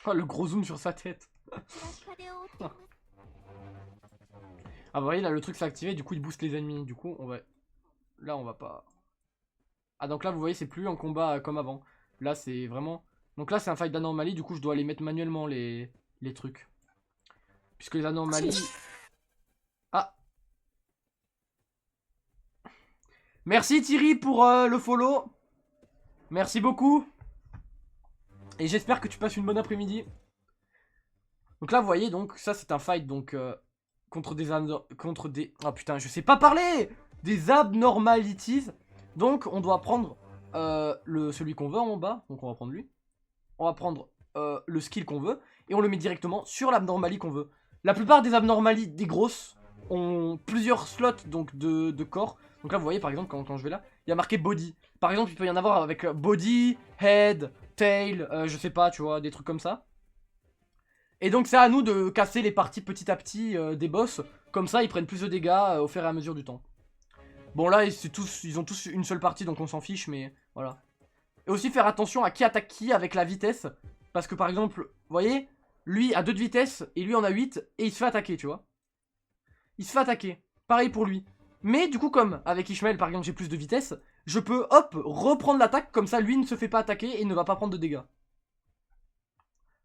Oh, le gros zoom sur sa tête. Ah vous voyez là le truc s'est activé, du coup il booste les ennemis. Du coup on va... Là on va pas... Ah donc là vous voyez c'est plus un combat comme avant. Là c'est vraiment... Donc là c'est un fight d'anomalie, du coup je dois aller mettre manuellement les trucs. Puisque les anomalies... Ah. Merci Thierry pour le follow. Merci beaucoup. Et j'espère que tu passes une bonne après-midi. Donc là vous voyez donc ça c'est un fight donc contre des... Oh putain je sais pas parler. Des abnormalities. Donc on doit prendre celui qu'on veut en bas. Donc on va prendre lui. On va prendre le skill qu'on veut. Et on le met directement sur l'abnormalie qu'on veut. La plupart des abnormalies, des grosses, ont plusieurs slots donc de corps. Donc là vous voyez par exemple quand je vais là, il y a marqué body. Par exemple il peut y en avoir avec body, head, tail, je sais pas tu vois, des trucs comme ça. Et donc c'est à nous de casser les parties petit à petit des boss. Comme ça ils prennent plus de dégâts au fur et à mesure du temps. Bon là ils ont tous une seule partie donc on s'en fiche mais voilà. Et aussi faire attention à qui attaque qui avec la vitesse. Parce que par exemple, vous voyez, lui a 2 de vitesse et lui en a 8 et il se fait attaquer tu vois. Il se fait attaquer, pareil pour lui. Mais du coup, comme avec Ishmael par exemple j'ai plus de vitesse, je peux hop reprendre l'attaque, comme ça lui ne se fait pas attaquer et ne va pas prendre de dégâts.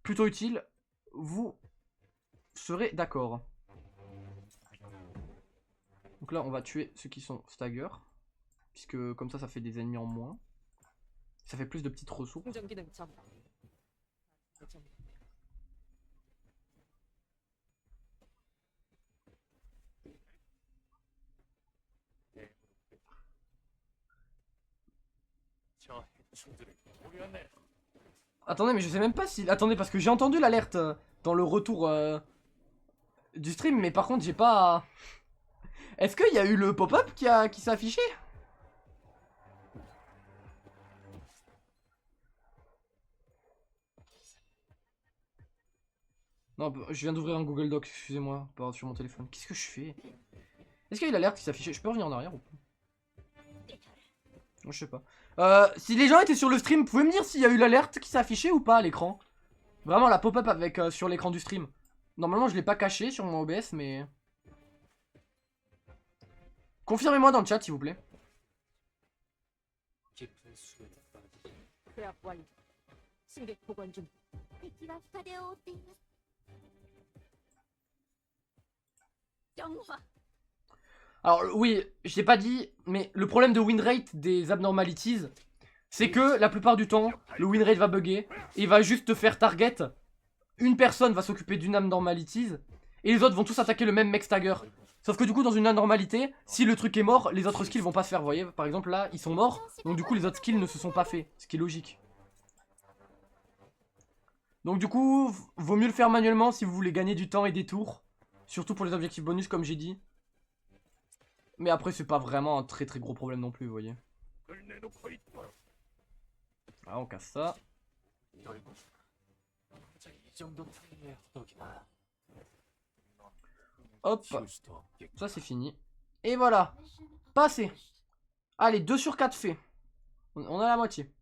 Plutôt utile, vous serez d'accord. Donc là on va tuer ceux qui sont stagger, puisque comme ça fait des ennemis en moins. Ça fait plus de petites ressources. Attendez, mais je sais même pas si... Attendez, parce que j'ai entendu l'alerte dans le retour du stream, mais par contre j'ai pas... Est-ce qu'il y a eu le pop-up qui s'est affiché? Non, je viens d'ouvrir un Google Doc, excusez-moi, pas sur mon téléphone. Qu'est-ce que je fais? Est-ce qu'il y a eu l'alerte qui s'est affichée? Je peux revenir en arrière ou pas? Je sais pas. Si les gens étaient sur le stream, vous pouvez me dire s'il y a eu l'alerte qui s'est affichée ou pas à l'écran? Vraiment la pop-up avec sur l'écran du stream. Normalement je l'ai pas caché sur mon OBS mais... Confirmez-moi dans le chat s'il vous plaît. Alors oui, je l'ai pas dit, mais le problème de winrate des abnormalities, c'est que la plupart du temps, le winrate va bugger, et il va juste te faire target. Une personne va s'occuper d'une abnormalities, et les autres vont tous attaquer le même mec stagger. Sauf que du coup dans une anormalité, si le truc est mort, les autres skills vont pas se faire, vous voyez. Par exemple là, ils sont morts, donc du coup les autres skills ne se sont pas faits, ce qui est logique. Donc du coup, vaut mieux le faire manuellement si vous voulez gagner du temps et des tours. Surtout pour les objectifs bonus comme j'ai dit. Mais après c'est pas vraiment un très gros problème non plus, vous voyez. Ah, on casse ça. Hop. Ça c'est fini. Et voilà. Passé. Allez, 2 sur 4 fait. On a la moitié.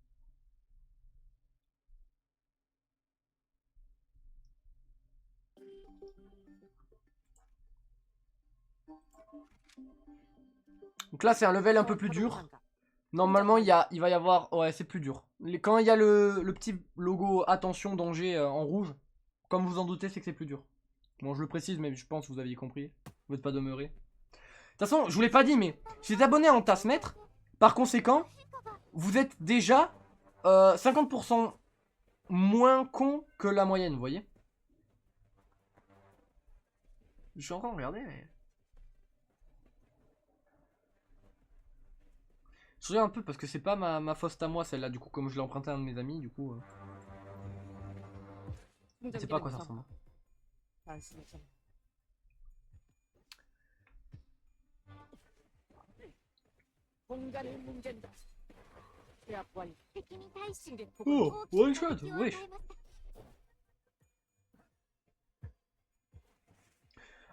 Donc là c'est un level un peu plus dur. Normalement il va y avoir... Ouais c'est plus dur. Quand il y a le petit logo attention danger en rouge, comme vous en doutez c'est que c'est plus dur. Bon je le précise mais je pense que vous aviez compris. Vous n'êtes pas demeuré. De toute façon je vous l'ai pas dit mais si vous êtes abonné à Antasmètre, par conséquent vous êtes déjà 50% moins con que la moyenne, vous voyez. Je suis en train de regarder mais... Je regarde un peu parce que c'est pas ma faute à moi celle-là, du coup comme je l'ai emprunté à un de mes amis, du coup... Je sais pas à quoi ça ressemble. Oh, one shot, wesh.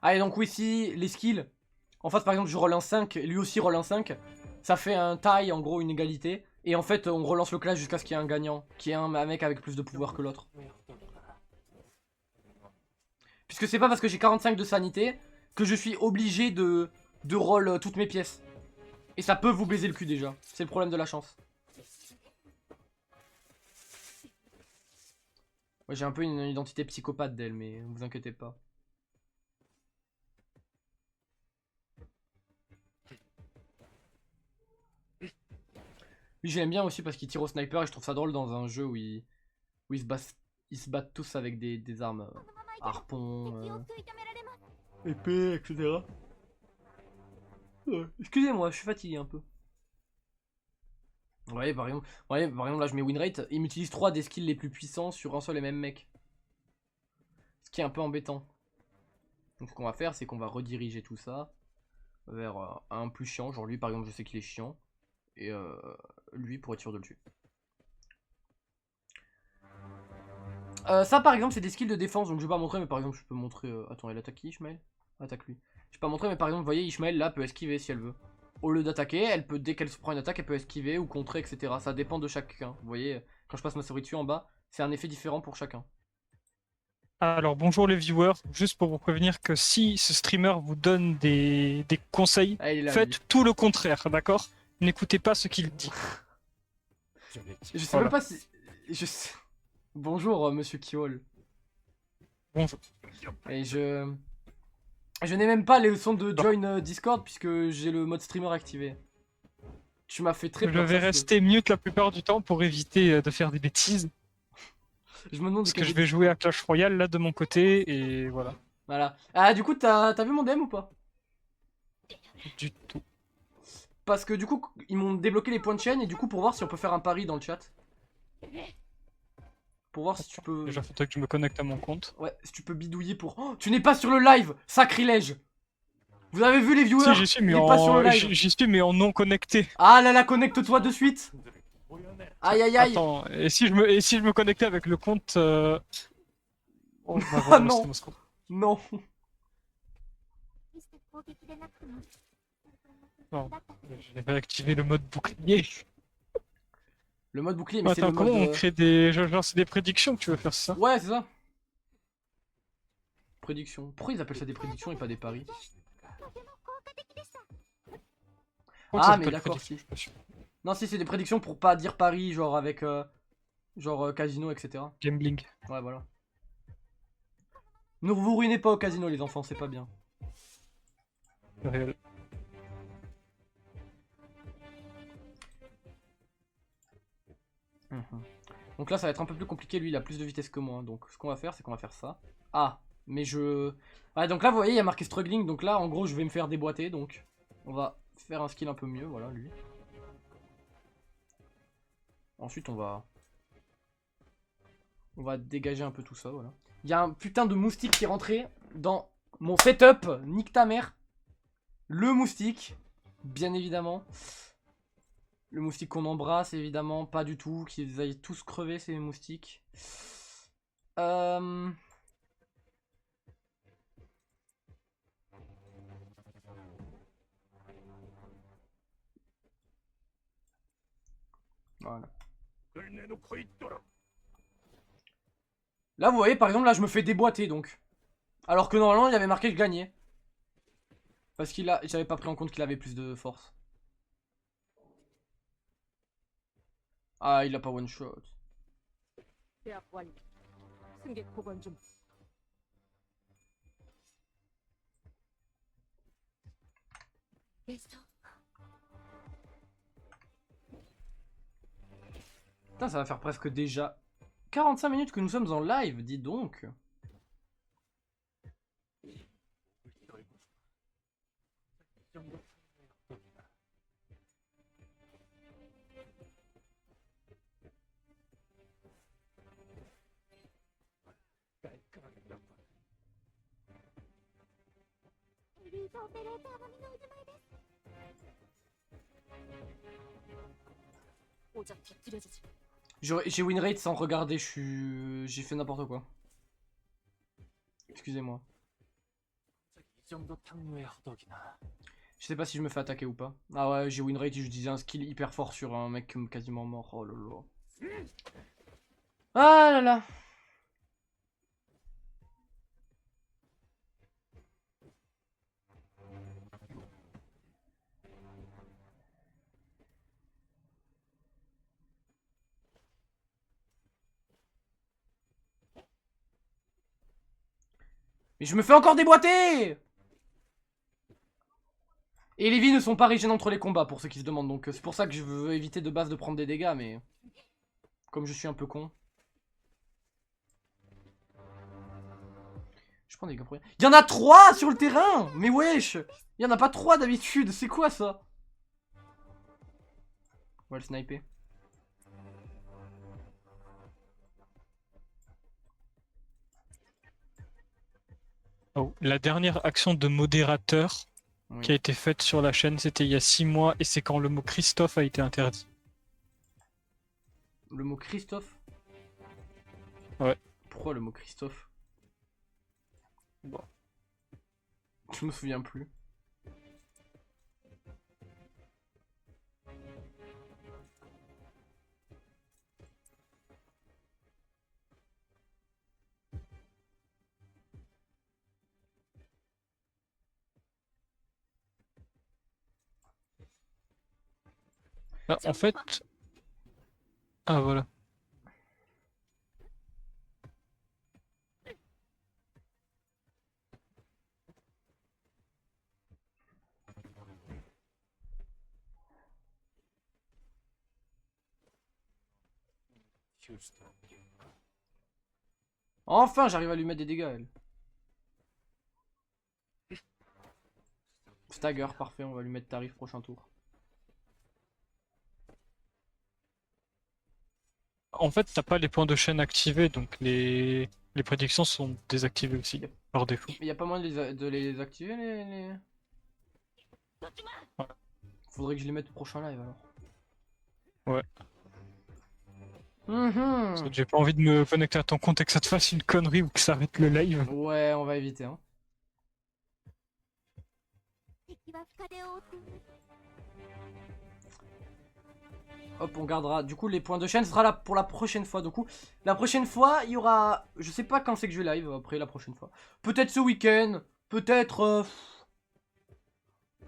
Allez donc oui, si les skills, en fait par exemple je relance 5, lui aussi relance 5, ça fait un tie en gros, une égalité. Et en fait on relance le clash jusqu'à ce qu'il y ait un gagnant, qui est un mec avec plus de pouvoir que l'autre. Puisque c'est pas parce que j'ai 45 de sanité que je suis obligé de roll toutes mes pièces. Et ça peut vous baiser le cul déjà, c'est le problème de la chance. Ouais, j'ai un peu une identité psychopathe d'elle, mais vous inquiétez pas. Lui j'aime bien aussi parce qu'il tire au sniper et je trouve ça drôle dans un jeu où ils se battent tous avec des armes harpon, épée, etc. Excusez-moi, je suis fatigué un peu. Ouais, par exemple, là je mets winrate, il m'utilise 3 des skills les plus puissants sur un seul et même mec. Ce qui est un peu embêtant. Donc ce qu'on va faire c'est qu'on va rediriger tout ça vers un plus chiant, genre lui par exemple je sais qu'il est chiant. Et lui pour être sûr de le tuer. Ça par exemple c'est des skills de défense donc je vais pas montrer mais par exemple je peux montrer... Attends elle attaque qui Ishmael? Attaque lui. Je vais pas montrer mais par exemple vous voyez Ishmael là peut esquiver si elle veut. Au lieu d'attaquer elle peut dès qu'elle se prend une attaque elle peut esquiver ou contrer etc. Ça dépend de chacun. Vous voyez quand je passe ma souris dessus en bas c'est un effet différent pour chacun. Alors bonjour les viewers, juste pour vous prévenir que si ce streamer vous donne des conseils, Ah, il est là, lui. faites tout le contraire, d'accord? N'écoutez pas ce qu'il dit. Je sais même Voilà, pas si... Bonjour, monsieur Kiol. bonjour. Et je... Je n'ai même pas les sons de Alors, join Discord puisque j'ai le mode streamer activé. Tu m'as fait très je peur, vais sache-le. rester mute la plupart du temps pour éviter de faire des bêtises, Je me demande de parce que quelle je vais bêtise tu jouer parles. à Clash Royale là de mon côté, et voilà, Voilà. Ah, du coup, t'as vu mon DM ou pas? du tout. Parce que du coup, ils m'ont débloqué les points de chaîne et du coup, pour voir si on peut faire un pari dans le chat. Pour voir si tu peux... Déjà, faudrait que je me connecte à mon compte. Ouais, si tu peux bidouiller pour... Oh, tu n'es pas sur le live! Sacrilège! Vous avez vu les Si, viewers? j'y suis, mais Il est pas sur le live. en non connecté. Ah là là, connecte-toi de suite! Aïe aïe aïe! Attends, et si je me connectais avec le compte Oh, bah Ah voilà, c'était non! Moscou. Non! Non, j'avais activé le mode bouclier. Le mode bouclier, mais c'est Attends, le comment mode... on crée des... Genre, c'est des prédictions que tu veux faire ça? Ouais, c'est ça. Prédiction. Pourquoi ils appellent ça des prédictions et pas des paris? Pourquoi ça Ah, mais s'appelle d'accord, prédiction? si. Je suis pas sûr. Non, si, c'est des prédictions pour pas dire pari, genre avec... genre casino, etc. Gambling. Ouais, voilà. Ne vous ruinez pas au casino, les enfants, c'est pas bien. Réel. Mhm. Donc là, ça va être un peu plus compliqué. Lui, il a plus de vitesse que moi. Donc, ce qu'on va faire, c'est qu'on va faire ça. Ah, mais je... Ouais, donc là, vous voyez, il y a marqué struggling. Donc là, en gros, je vais me faire déboîter. Donc, on va faire un skill un peu mieux. Voilà, lui. Ensuite, on va... On va dégager un peu tout ça, voilà. Il y a un putain de moustique qui est rentré dans mon setup. Nique ta mère. Le moustique, bien évidemment. Le moustique qu'on embrasse, évidemment. Pas du tout. Qu'ils aillent tous crever, ces moustiques. Euh... Voilà. Là, vous voyez, par exemple, là, je me fais déboîter, donc. Alors que normalement, il y avait marqué que je gagnais. Parce qu'il a... J'avais pas pris en compte qu'il avait plus de force. Ah, il a pas one shot. 계약 완료. 승객 보관 중. Putain, ça va faire presque déjà 45 minutes que nous sommes en live, dis donc. J'ai win rate sans regarder, j'ai fait n'importe quoi. Excusez-moi. Je sais pas si je me fais attaquer ou pas. Ah ouais, j'ai win rate et je disais un skill hyper fort sur un mec quasiment mort. Oh là là. Ah là là. Mais je me fais encore déboîter. Et les vies ne sont pas régènes entre les combats, pour ceux qui se demandent. Donc c'est pour ça que je veux éviter de base de prendre des dégâts, mais... Comme je suis un peu con. Je prends des dégâts pour rien. Il y en a 3 sur le terrain. Mais wesh. Il y en a pas 3 d'habitude. C'est quoi ça? On va le sniper. Oh, la dernière action de modérateur Oui. qui a été faite sur la chaîne, c'était il y a 6 mois, et c'est quand le mot Christophe a été interdit. Le mot Christophe? Ouais. Pourquoi le mot Christophe? Bon. Je me souviens plus. Ah, en fait... Ah voilà. Enfin, j'arrive à lui mettre des dégâts, elle. Stagger, parfait, on va lui mettre tarif prochain tour. En fait, t'as pas les points de chaîne activés, donc les prédictions sont désactivées aussi, Yep. par défaut. Mais y a pas moyen de les activer les... Ouais. Faudrait que je les mette au prochain live alors. Ouais. Parce que Mhm. j'ai pas envie de me connecter à ton compte et que ça te fasse une connerie ou que ça arrête le live. Ouais, on va éviter, hein. Hop, on gardera. Du coup, les points de chaîne, ce sera là pour la prochaine fois. Du coup, la prochaine fois, il y aura. Je sais pas quand c'est que je vais live après la prochaine fois. Peut-être ce week-end. Peut-être.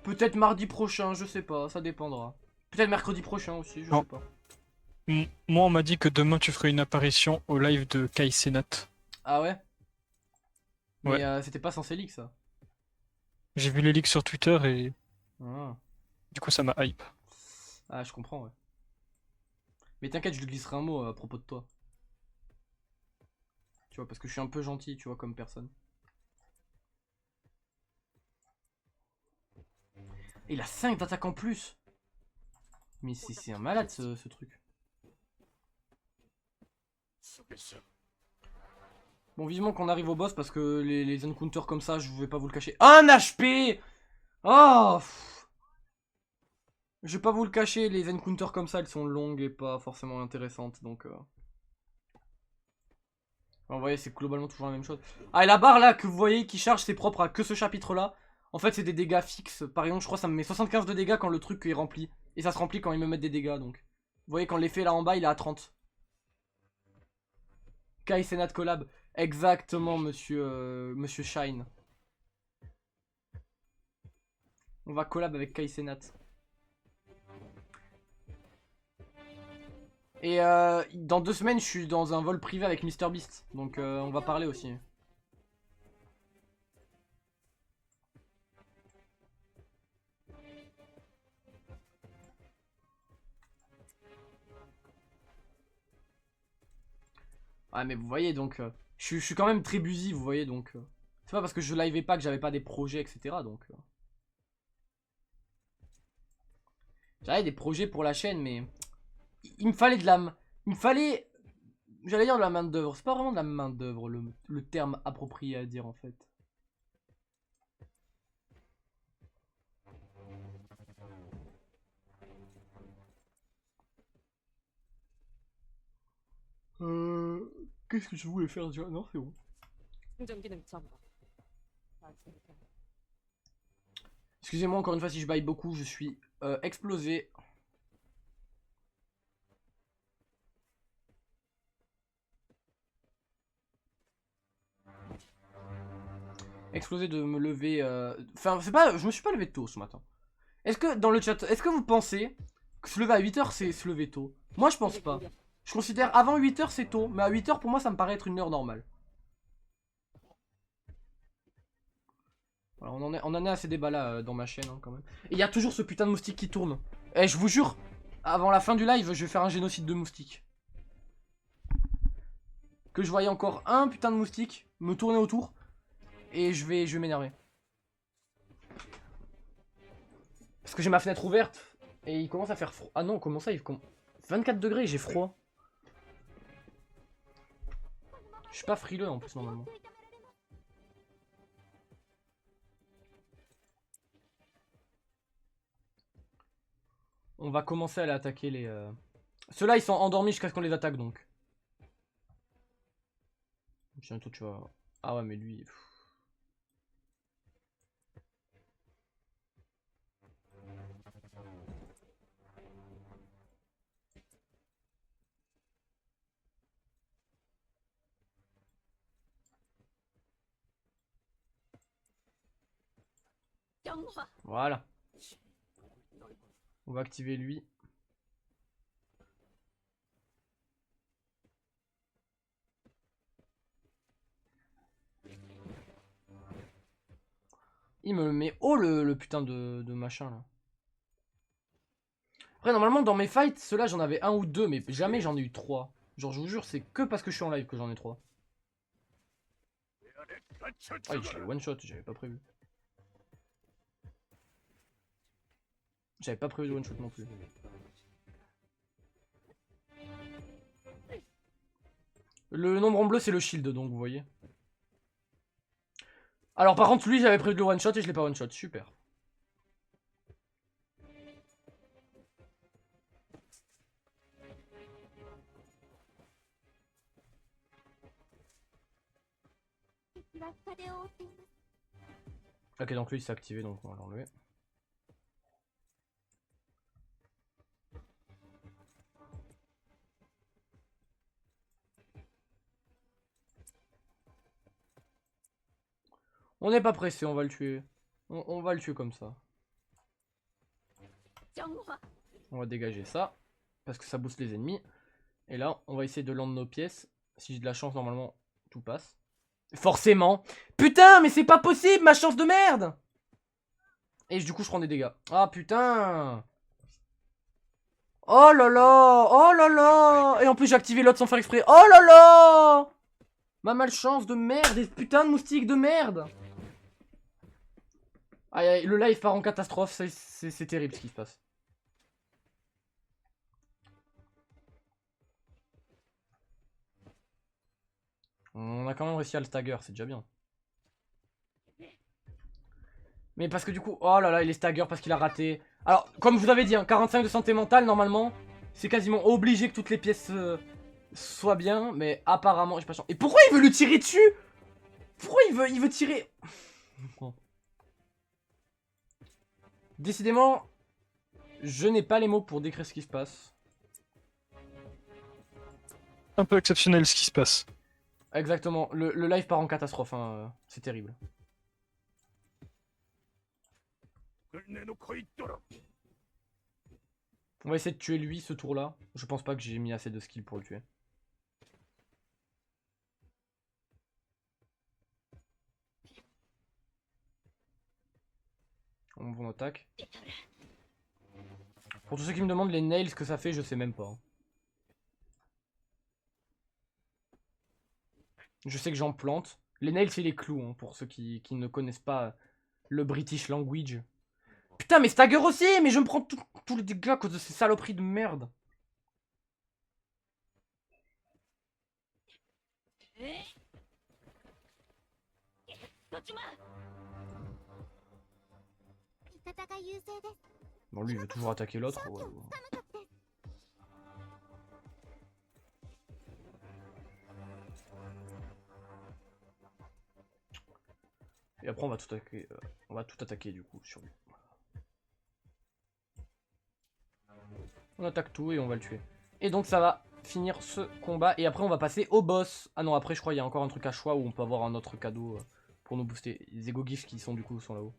Peut-être mardi prochain, je sais pas. Ça dépendra. Peut-être mercredi prochain aussi, je Non. sais pas. Moi, on m'a dit que demain tu ferais une apparition au live de Kai Cenat. Ah ouais? Ouais. Mais c'était pas censé leak ça. J'ai vu les leaks sur Twitter et Ah, du coup ça m'a hype. ah je comprends, ouais. Mais t'inquiète, je lui glisserai un mot à propos de toi. Tu vois, parce que je suis un peu gentil, tu vois, comme personne. Et il a 5 d'attaque en plus. Mais c'est un malade ce truc. Bon, vivement qu'on arrive au boss parce que les encounters comme ça, je vais pas vous le cacher. 1 HP. Oh pff. Je vais pas vous le cacher, les encounters comme ça, elles sont longues et pas forcément intéressantes. Donc, vous voyez, c'est globalement toujours la même chose. Ah, et la barre là que vous voyez qui charge, c'est propre à que ce chapitre là. En fait, c'est des dégâts fixes. Par exemple, je crois que ça me met 75 de dégâts quand le truc est rempli. Et ça se remplit quand ils me mettent des dégâts, donc. Vous voyez, quand l'effet là en bas, il est à 30. Kai Senat collab. Exactement, monsieur Shine. On va collab avec Kai Senat. Et dans 2 semaines, je suis dans un vol privé avec MrBeast. Donc on va parler aussi. Ah mais vous voyez donc, je suis quand même très busy, vous voyez donc. C'est pas parce que je liveais pas que j'avais pas des projets, etc. Donc. J'avais des projets pour la chaîne, mais il me fallait de la... Il me fallait... J'allais dire de la main d'œuvre. C'est pas vraiment de la main d'œuvre le terme approprié à dire en fait. Qu'est-ce que je voulais faire déjà? Non, c'est bon. 충전 기능 점검. 맞습니다. Excusez-moi encore une fois si je baille beaucoup, je suis explosé. Explosé de me lever. Enfin, c'est pas. Je me suis pas levé tôt ce matin. Est-ce que dans le chat, est-ce que vous pensez que se lever à 8h c'est se lever tôt? Moi je pense pas. Je considère avant 8h c'est tôt, mais à 8h pour moi ça me paraît être une heure normale. Voilà, on en est à ces débats là dans ma chaîne hein, quand même. Et il y a toujours ce putain de moustique qui tourne. Eh, je vous jure, avant la fin du live, je vais faire un génocide de moustiques. Que je voyais encore un putain de moustique me tourner autour. Et je vais m'énerver. Parce que j'ai ma fenêtre ouverte. Et il commence à faire froid. Ah non, comment ça 24 degrés, j'ai froid. Je suis pas frileux en plus normalement. On va commencer à aller attaquer les... Ceux-là ils sont endormis jusqu'à ce qu'on les attaque donc. Bientôt tu vas... Ah ouais mais lui... 영화. Voilà. On va activer lui. Il me met haut le putain de machin là. Après, normalement, dans mes fights, ceux-là, j'en avais un ou deux, mais jamais j'en ai eu trois. Genre, je vous jure, c'est que parce que je suis en live que j'en ai trois. Ah, je l'ai one shot, j'avais pas prévu. J'avais pas prévu de one shot non plus. Le nombre en bleu, c'est le shield, donc vous voyez. Alors, par contre, lui, j'avais prévu de le one shot et je l'ai pas one shot. Super. Ok, donc lui, il s'est activé, donc on va l'enlever. On n'est pas pressé, on va le tuer. On va le tuer comme ça. On va dégager ça. Parce que ça booste les ennemis. Et là, on va essayer de land nos pièces. Si j'ai de la chance, normalement, tout passe. Forcément. Putain, mais c'est pas possible, ma chance de merde. Et du coup, je prends des dégâts. Ah, putain. Oh là là. Oh là là. Et en plus, j'ai activé l'autre sans faire exprès. Oh là là. Ma malchance de merde. Des putains de moustiques de merde. Aïe, aïe, le live part en catastrophe. C'est terrible ce qui se passe. On a quand même réussi à le stagger, c'est déjà bien. Mais parce que du coup, oh là là, il est stagger parce qu'il a raté. Alors, comme je vous avais dit, hein, 45 de santé mentale, normalement, c'est quasiment obligé que toutes les pièces soient bien. Mais apparemment, j'ai pas chance. Et pourquoi il veut le tirer dessus? Pourquoi il veut tirer? Décidément, je n'ai pas les mots pour décrire ce qui se passe. Un peu exceptionnel ce qui se passe. Exactement, le live part en catastrophe, hein. C'est terrible. On va essayer de tuer lui ce tour là. Je pense pas que j'ai mis assez de skill pour le tuer. On attaque. Pour tous ceux qui me demandent les nails ce que ça fait, je sais même pas. Je sais que j'en plante. Les nails c'est les clous, hein, pour ceux qui ne connaissent pas le British language. Putain mais stagger aussi. Mais je me prends tous les dégâts à cause de ces saloperies de merde. Bon lui il veut toujours attaquer l'autre. Ouais. Et après on va tout attaquer du coup sur lui. On attaque tout et on va le tuer. Et donc ça va finir ce combat. Et après on va passer au boss. Ah non, après je crois qu'il y a encore un truc à choix où on peut avoir un autre cadeau pour nous booster. Les ego gifs qui sont du coup sont là-haut.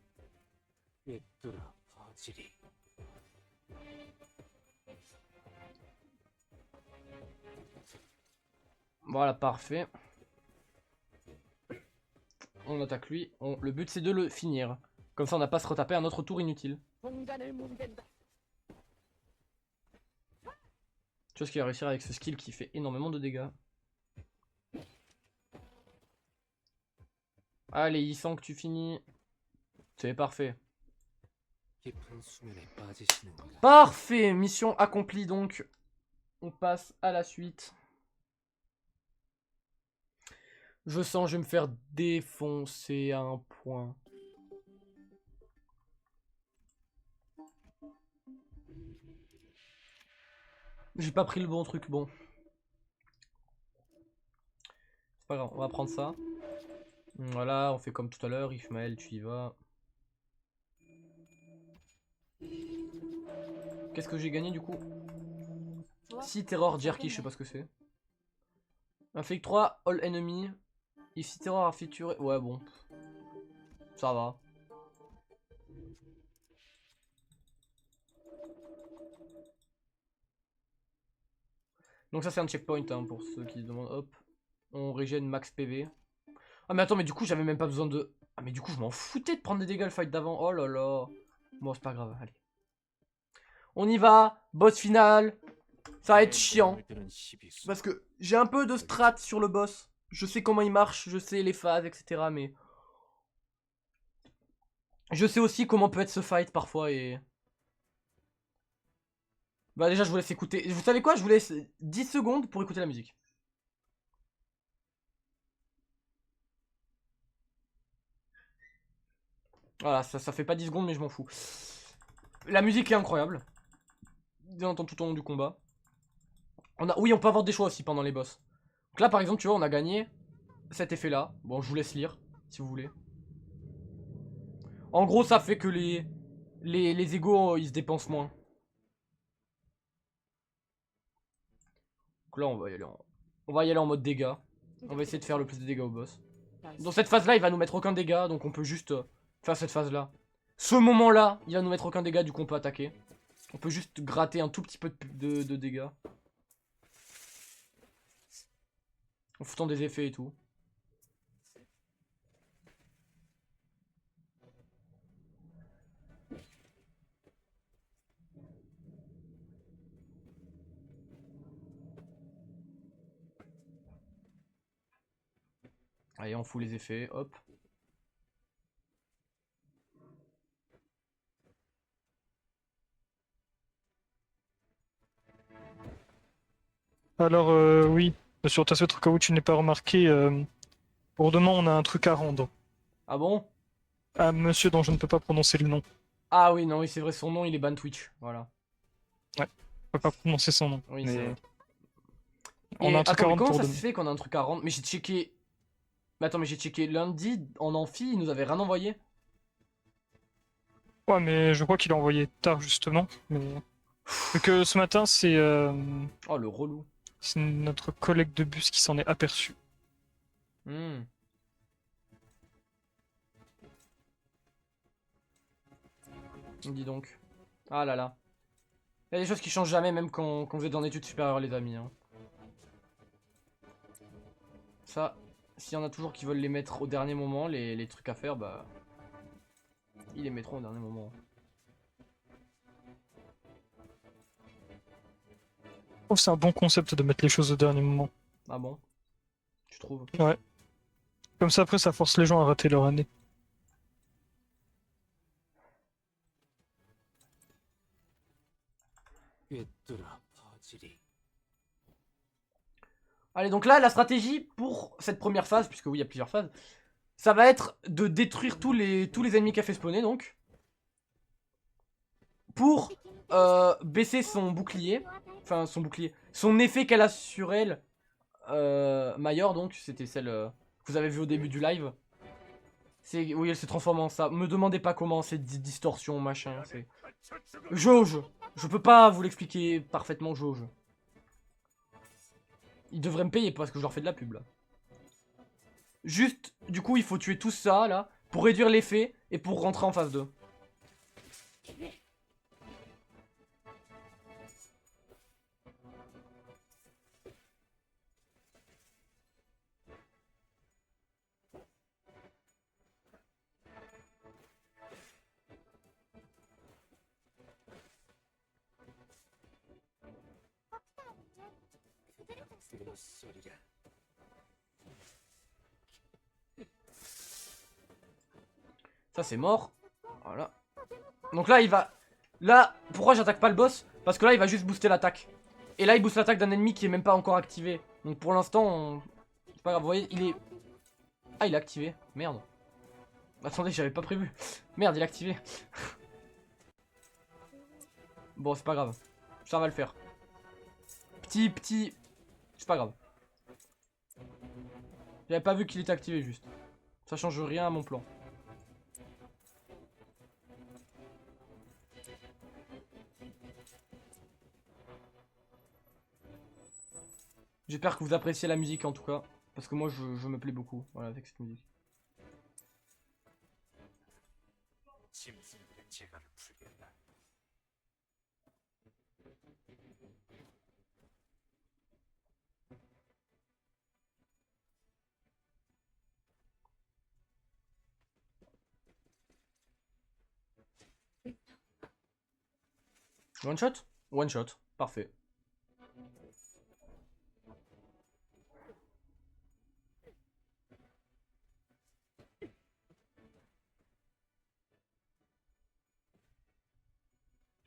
Voilà, parfait. On attaque lui. Le but c'est de le finir. Comme ça on n'a pas à se retaper un autre tour inutile. Tu vois ce qu'il va réussir avec ce skill qui fait énormément de dégâts. Allez, il sent que tu finis. C'est parfait. Parfait, mission accomplie donc. On passe à la suite. Je sens que je vais me faire défoncer à un point. J'ai pas pris le bon truc, bon. C'est pas grave, on va prendre ça. Voilà, on fait comme tout à l'heure, Ishmael, tu y vas. Qu'est-ce que j'ai gagné du coup? 6 Terror Jerky, je sais pas ce que c'est. Un fake 3, All Enemy. If 6 Terror a featuré. Ouais, bon. Ça va. Donc ça c'est un checkpoint hein, pour ceux qui se demandent. Hop. On régène max PV. Ah mais attends, mais du coup j'avais même pas besoin de... Ah mais du coup je m'en foutais de prendre des dégâts le fight d'avant. Oh là là. Bon c'est pas grave, allez. On y va, boss final. Ça va être chiant. Parce que j'ai un peu de strat sur le boss. Je sais comment il marche, je sais les phases, etc. Mais... Je sais aussi comment peut être ce fight parfois et... Bah déjà je vous laisse écouter. Vous savez quoi? Je vous laisse 10 secondes pour écouter la musique. Voilà, ça fait pas 10 secondes mais je m'en fous. La musique est incroyable. Bien entendu tout au long du combat. Oui, on peut avoir des choix aussi pendant les boss. Donc là par exemple, tu vois, on a gagné cet effet là. Bon, je vous laisse lire si vous voulez. En gros, ça fait que les égos, ils se dépensent moins. Donc là, on va y aller en mode dégâts. On va essayer de faire le plus de dégâts au boss. Dans cette phase-là, il va nous mettre aucun dégât, donc on peut juste faire cette phase-là. Ce moment-là, il va nous mettre aucun dégât, du coup on peut attaquer. On peut juste gratter un tout petit peu de dégâts. En foutant des effets et tout. Allez, on fout les effets, hop. Alors, oui, sur ta au cas où tu n'es pas remarqué, pour demain, on a un truc à rendre. Ah bon? À monsieur dont je ne peux pas prononcer le nom. Ah oui, non, oui, c'est vrai, son nom, il est ban Twitch. Voilà. Ouais, je peux pas prononcer son nom. Oui, mais c'est vrai. on a Et un truc à attends, mais rendre comment pour ça se demain. fait qu'on a un truc à rendre? Mais j'ai checké... Mais attends, mais j'ai checké lundi en amphi, il nous avait rien envoyé. Ouais, mais je crois qu'il a envoyé tard, justement. Mais... Vu que ce matin, Oh, le relou. c'est notre collègue de bus qui s'en est aperçu. Hmm. Dis donc. Ah là là. Il y a des choses qui changent jamais, même quand vous êtes en études supérieures, les amis. Hein. Ça, s'il y en a toujours qui veulent les mettre au dernier moment, les trucs à faire, bah... Ils les mettront au dernier moment. Je trouve que c'est un bon concept de mettre les choses au dernier moment. Ah bon? Tu trouves? Ouais. Comme ça, après, ça force les gens à rater leur année. Allez, donc là, la stratégie pour cette première phase, puisque oui, il y a plusieurs phases, ça va être de détruire tous les ennemis qu'a fait spawner, donc. Pour baisser son bouclier. Enfin, son bouclier. Son effet qu'elle a sur elle. Mayor, donc, c'était celle que vous avez vu au début du live. Oui, elle s'est transformée en ça. Me demandez pas comment, c'est distorsion, machin. Jauge. Je peux pas vous l'expliquer parfaitement, jauge. Ils devraient me payer parce que je leur fais de la pub, là. Juste, du coup, il faut tuer tout ça, là, pour réduire l'effet et pour rentrer en phase 2. Ça, c'est mort. Voilà. Donc là, il va... Là, pourquoi j'attaque pas le boss? Parce que là, il va juste booster l'attaque. Et là, il booste l'attaque d'un ennemi qui est même pas encore activé. Donc pour l'instant, c'est pas grave. Vous voyez, il est... Ah, il est activé. Merde. Attendez, j'avais pas prévu. Merde, il est activé. Bon, c'est pas grave. Ça va le faire. Petit... C'est pas grave. J'avais pas vu qu'il était activé, juste. Ça change rien à mon plan. J'espère que vous appréciez la musique en tout cas. Parce que moi je me plais beaucoup voilà, avec cette musique. One shot? One shot. Parfait.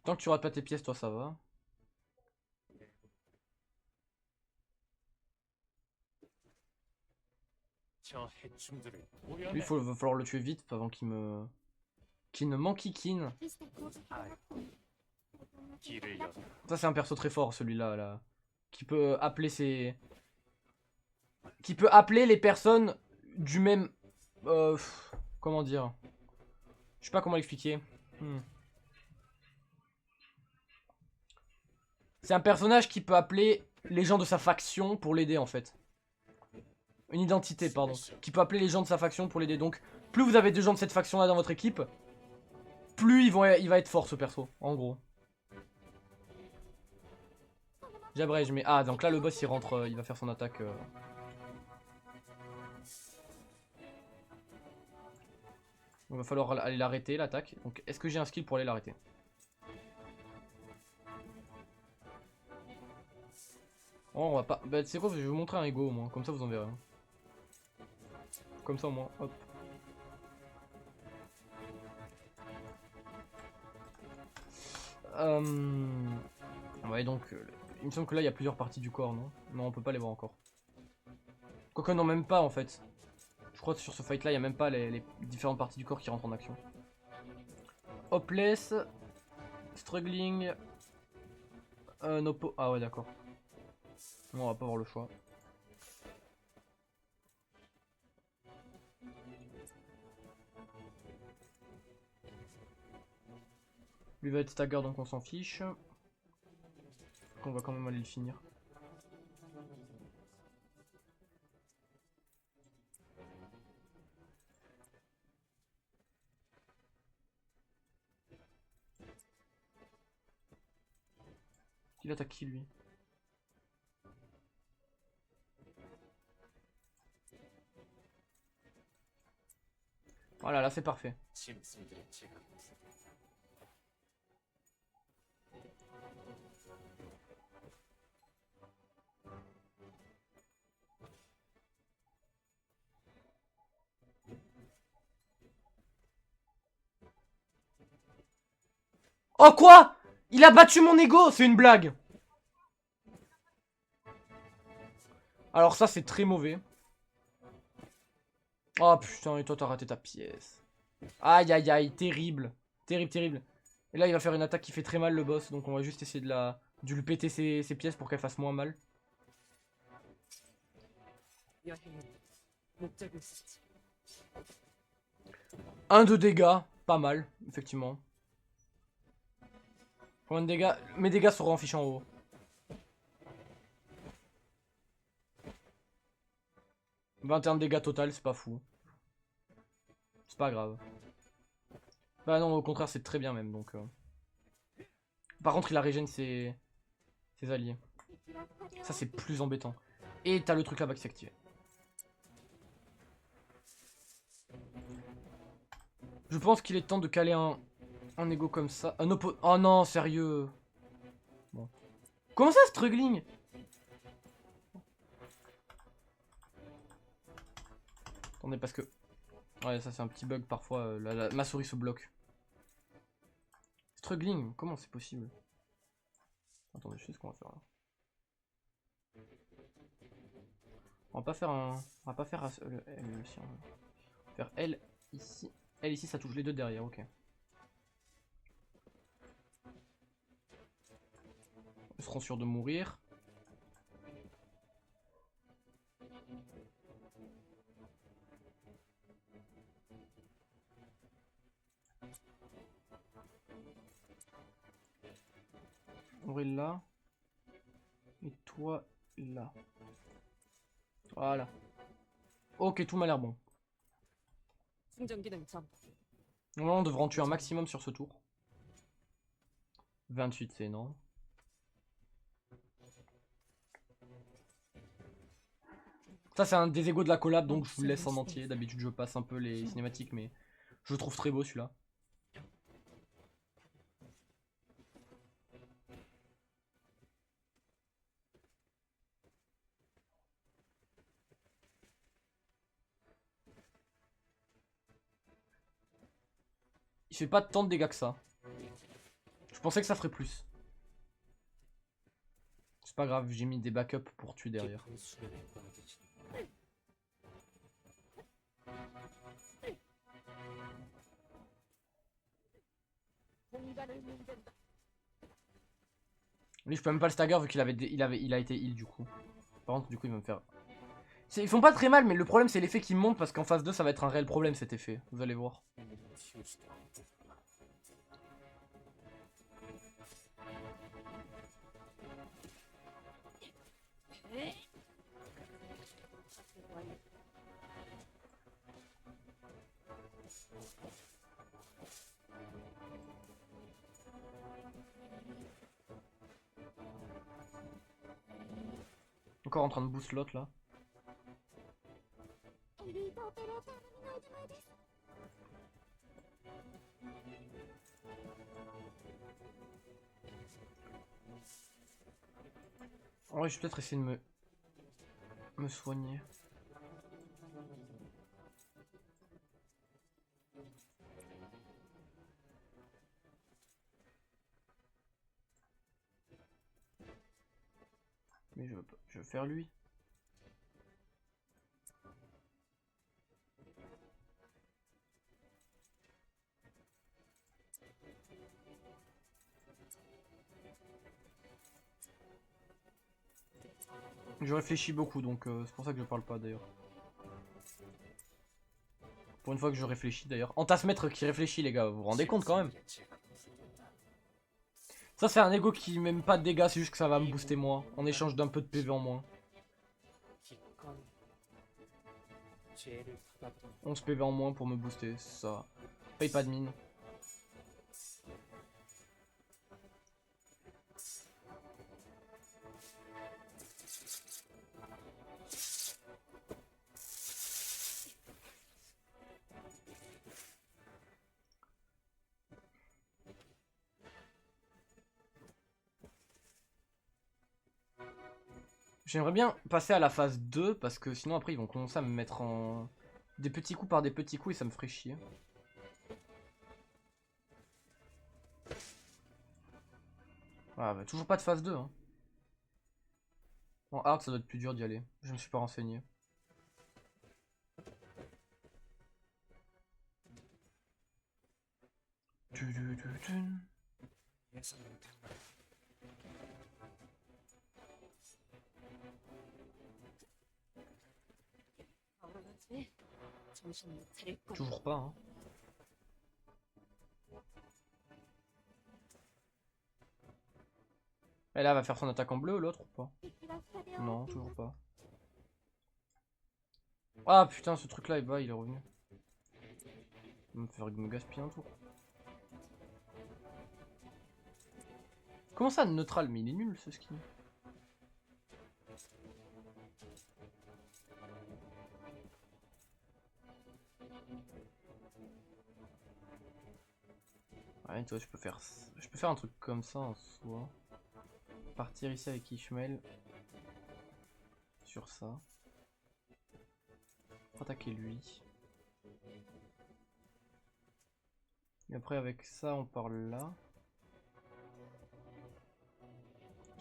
Tant que tu rates pas tes pièces, toi ça va. Lui, va falloir le tuer vite avant qu'il me... Qu'il ne m'enquiquine. Ça c'est un perso très fort celui-là là. Qui peut appeler ses... Qui peut appeler les personnes du même... comment dire? Je sais pas comment l'expliquer. C'est un personnage qui peut appeler les gens de sa faction pour l'aider en fait. Une identité, pardon. Qui peut appeler les gens de sa faction pour l'aider. Donc, plus vous avez des gens de cette faction là dans votre équipe, plus il va être fort ce perso, en gros. J'abrège, mais... Ah, donc là le boss il rentre, il va faire son attaque. Il va falloir aller l'arrêter, l'attaque. Donc, est-ce que j'ai un skill pour aller l'arrêter? Oh, on va pas... Bah, tu sais quoi, je vais vous montrer un ego au moins, comme ça vous en verrez. Comme ça au moins, hop. Ouais, donc, il me semble que là il y a plusieurs parties du corps, non? Non, on peut pas les voir encore. Quoique non, même pas en fait. Je crois que sur ce fight là, il y a même pas les différentes parties du corps qui rentrent en action. Hopeless, struggling, ah ouais, d'accord. Non, on va pas avoir le choix. Lui va être stagger donc on s'en fiche. On va quand même aller le finir. Il attaque qui lui? Voilà, là c'est parfait. Oh quoi? Il a battu mon ego, c'est une blague. Alors ça c'est très mauvais. Oh putain, et toi t'as raté ta pièce. Aïe aïe aïe, terrible. Terrible, terrible. Et là il va faire une attaque qui fait très mal le boss, donc on va juste essayer de lui péter ses pièces pour qu'elle fasse moins mal. Un de dégâts, pas mal, effectivement. Combien de dégâts? Mes dégâts seront affichés en haut. « 21 de dégâts total, c'est pas fou. C'est pas grave. Bah non, au contraire, c'est très bien même, donc... Par contre, il a régène ses alliés. Ça, c'est plus embêtant. Et t'as le truc là-bas qui s'est activé. Je pense qu'il est temps de caler un ego comme ça. Un oppo... Oh non, sérieux. Bon. Comment ça, struggling? Attendez, parce que... Ouais, ça c'est un petit bug parfois. Ma souris se bloque. Struggling, comment c'est possible? Attendez, je sais ce qu'on va faire là. On va pas faire un... On va pas faire le L aussi. On va faire L ici. L ici, ça touche les deux derrière, ok. Ils seront sûrs de mourir. Aurel là. Et toi là. Voilà. Ok, tout m'a l'air bon. Normalement, on devrait en tuer un maximum sur ce tour. 28, c'est énorme. Ça, c'est un des égos de la collab, donc je vous le laisse en entier. D'habitude, je passe un peu les cinématiques, mais je le trouve très beau celui-là. fait pas tant de dégâts que ça. Je pensais que ça ferait plus. C'est pas grave, j'ai mis des backups pour tuer derrière. Lui je peux même pas le stagger vu qu'il il a été heal du coup. Par contre du coup il va me faire... Ils font pas très mal mais le problème c'est l'effet qui monte parce qu'en phase 2 ça va être un réel problème cet effet. Vous allez voir. Encore en train de boost l'autre là. En vrai je vais peut-être essayer de me soigner. Mais je veux faire lui. Je réfléchis beaucoup donc c'est pour ça que je parle pas d'ailleurs. Pour une fois que je réfléchis d'ailleurs. Entasse-maître qui réfléchit les gars, vous vous rendez compte quand même. Ça c'est un ego qui même pas de dégâts, c'est juste que ça va me booster moi. En échange d'un peu de PV en moins. 11 PV en moins pour me booster, ça. Paye pas de mine. J'aimerais bien passer à la phase 2 parce que sinon après ils vont commencer à me mettre en... des petits coups par des petits coups et ça me ferait chier. Ah bah toujours pas de phase 2 hein. En hard ça doit être plus dur d'y aller, je me suis pas renseigné. Toujours pas hein. Et là, elle va faire son attaque en bleu, l'autre ou pas? Non, toujours pas. Ah putain, ce truc là, il est revenu. Il va me faire me gaspiller un tour. Comment ça, neutral? Mais il est nul ce skin. Ouais, toi, je peux faire un truc comme ça en soi. Partir ici avec Ishmael. Sur ça. Attaquer lui. Et après, avec ça, on part là.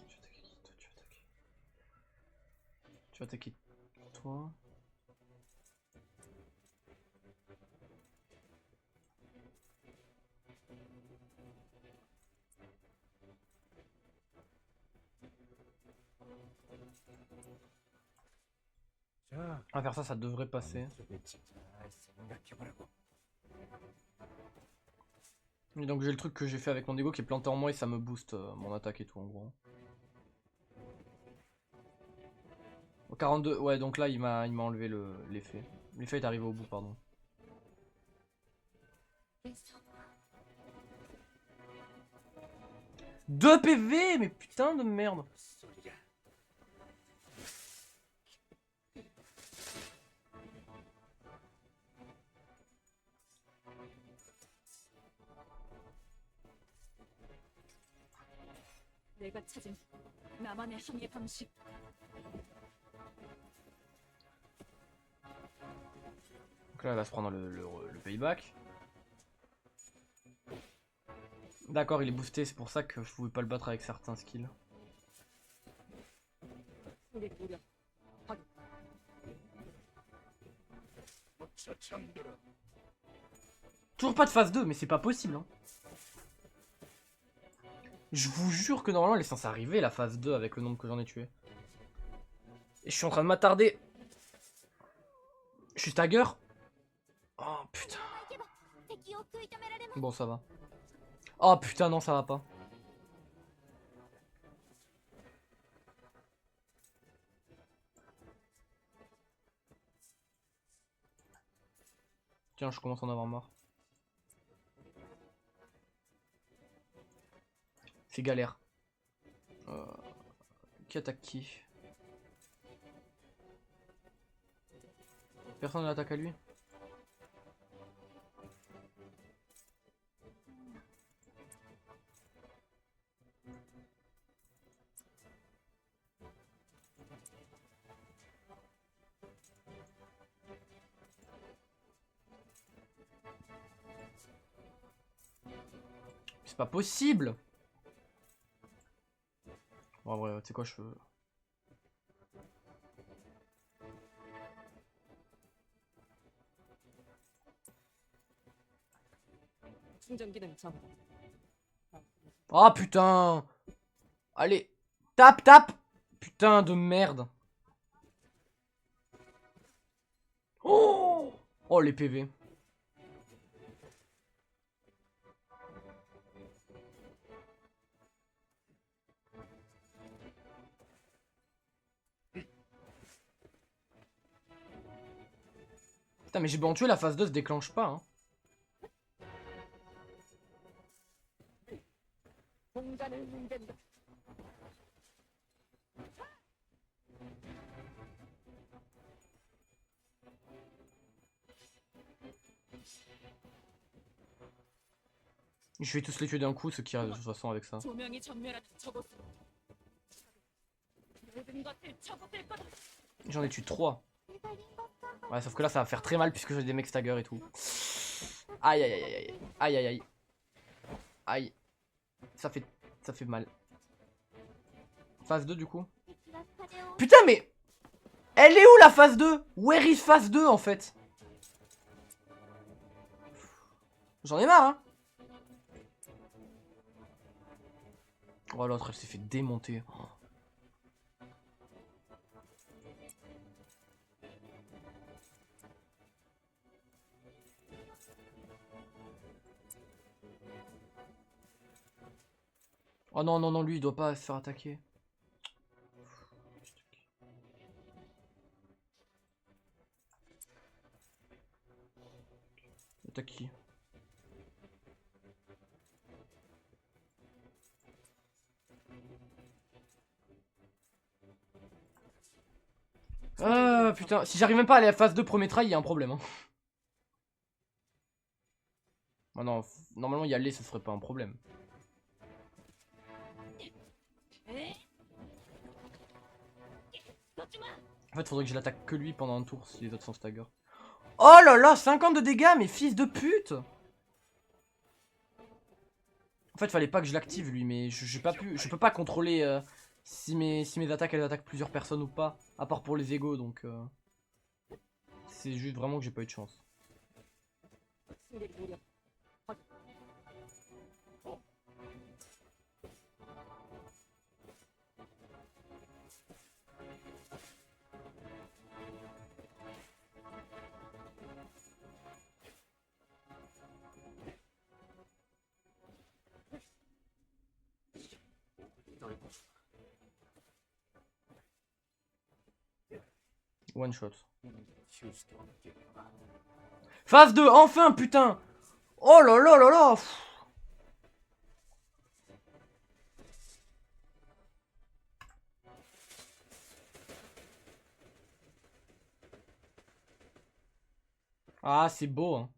Tu vas attaquer qui? Toi, tu vas attaquer. Tu vas attaquer toi. On va faire ça, ça devrait passer. Et donc j'ai le truc que j'ai fait avec mon ego qui est planté en moi et ça me booste mon attaque et tout en gros. Au 42, ouais donc là il m'a enlevé l'effet. L'effet est arrivé au bout, pardon. Deux PV, mais putain de merde. 내가 찾은 나만의 항해 방식. Donc là elle va se prendre le payback. D'accord, il est boosté, c'est pour ça que je pouvais pas le battre avec certains skills. Toujours pas de phase 2, mais c'est pas possible. Hein. Je vous jure que normalement elle est censée arriver la phase 2 avec le nombre que j'en ai tué. Et je suis en train de m'attarder. Je suis stagger. Oh putain. Bon, ça va. Oh putain, non, ça va pas. Tiens, je commence à en avoir marre. C'est galère. Qui attaque qui? Personne ne l'attaque à lui? C'est pas possible! Bon, en vrai, tu sais quoi, je... Ah putain! Allez! Tape, tape! Putain de merde! Oh! Oh les PV. Putain mais j'ai beau en tuer, la phase 2 se déclenche pas hein. Je vais tous les tuer d'un coup, ceux qui restent de toute façon avec ça. J'en ai tué 3. Ouais, sauf que là ça va faire très mal puisque j'ai des mecs stagger et tout. Aïe aïe aïe aïe aïe aïe aïe. Aïe. Ça fait mal. Phase 2 du coup. Putain mais elle est où la phase 2? Where is phase 2 en fait? J'en ai marre hein. Oh l'autre elle s'est fait démonter. Oh non non non lui il doit pas se faire attaquer. Attaque qui? Ah putain, si j'arrive même pas à aller à la phase 2 premier try, il y a un problème. Hein. Oh non, normalement y aller, ce serait pas un problème. En fait, faudrait que je l'attaque que lui pendant un tour si les autres sont stagger. Oh là là, 50 de dégâts, mais fils de pute! En fait, fallait pas que je l'active lui, mais j'ai pas pu, je peux pas contrôler si mes attaques elles attaquent plusieurs personnes ou pas, à part pour les égos, donc c'est juste vraiment que j'ai pas eu de chance. One shot. Phase 2, enfin, putain! Oh là là là là! Ah, c'est beau, hein.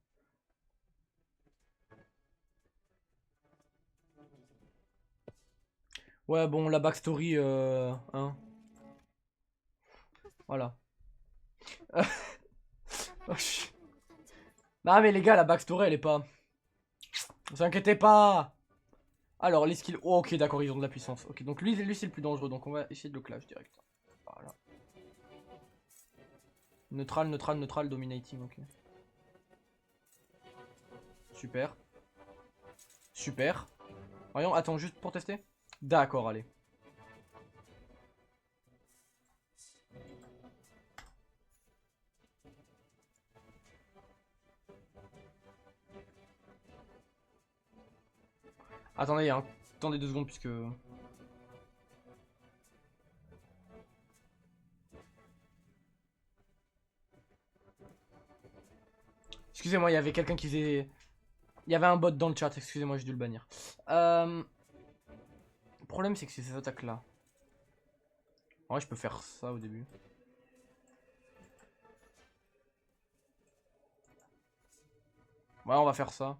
Ouais, bon, la backstory, hein. Voilà. Bah mais les gars, la backstory, elle est pas... Ne vous inquiétez pas. Alors, les skills. Oh, ok, d'accord, ils ont de la puissance. Ok, donc lui c'est le plus dangereux. Donc on va essayer de le clash direct. Voilà. Neutral, neutral, neutral, dominating. Ok. Super. Super. Voyons, attends, juste pour tester. D'accord, allez. Attendez, hein. Attendez 2 secondes puisque... Excusez-moi, il y avait quelqu'un qui faisait... Il y avait un bot dans le chat, excusez-moi, j'ai dû le bannir. Le problème, c'est que c'est ces attaques-là. En vrai, je peux faire ça au début. Ouais, on va faire ça.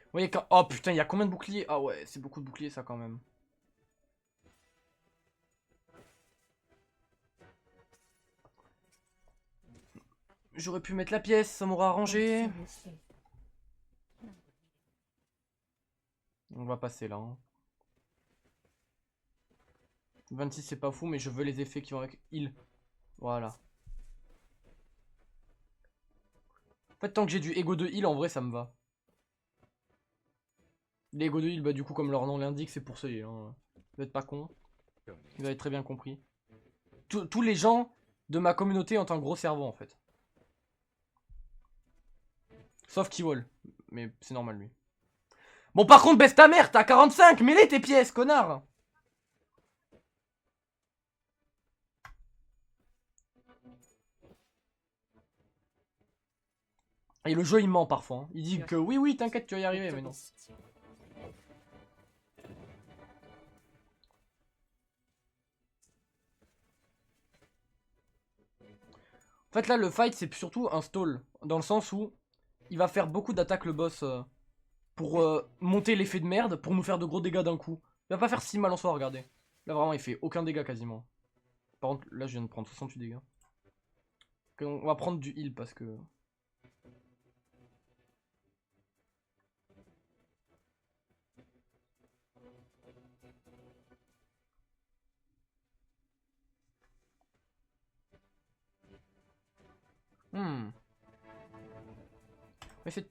Vous voyez quand... Oh putain, il y a combien de boucliers? Ah ouais, c'est beaucoup de boucliers ça quand même. J'aurais pu mettre la pièce, ça m'aurait arrangé. On va passer là. Hein. 26 c'est pas fou, mais je veux les effets qui vont avec heal. Voilà. En fait, tant que j'ai du ego de heal, en vrai, ça me va. L'ego de heal, bah du coup, comme leur nom l'indique, c'est pour ça. Hein. Vous êtes pas con. Vous avez très bien compris. Tous les gens de ma communauté ont un gros cerveau, en fait. Sauf Kiwall. Mais c'est normal, lui. Bon, par contre, baisse ta mère, t'as 45, mets-les tes pièces, connard. Et le jeu, il ment parfois. Hein. Il dit que oui, oui, t'inquiète, tu vas y arriver, mais non. En fait, là, le fight, c'est surtout un stall. Dans le sens où il va faire beaucoup d'attaques, le boss, pour monter l'effet de merde, pour nous faire de gros dégâts d'un coup. Il va pas faire si mal en soi, regardez. Là, vraiment, il fait aucun dégât quasiment. Par contre, là, je viens de prendre 68 dégâts. On va prendre du heal parce que...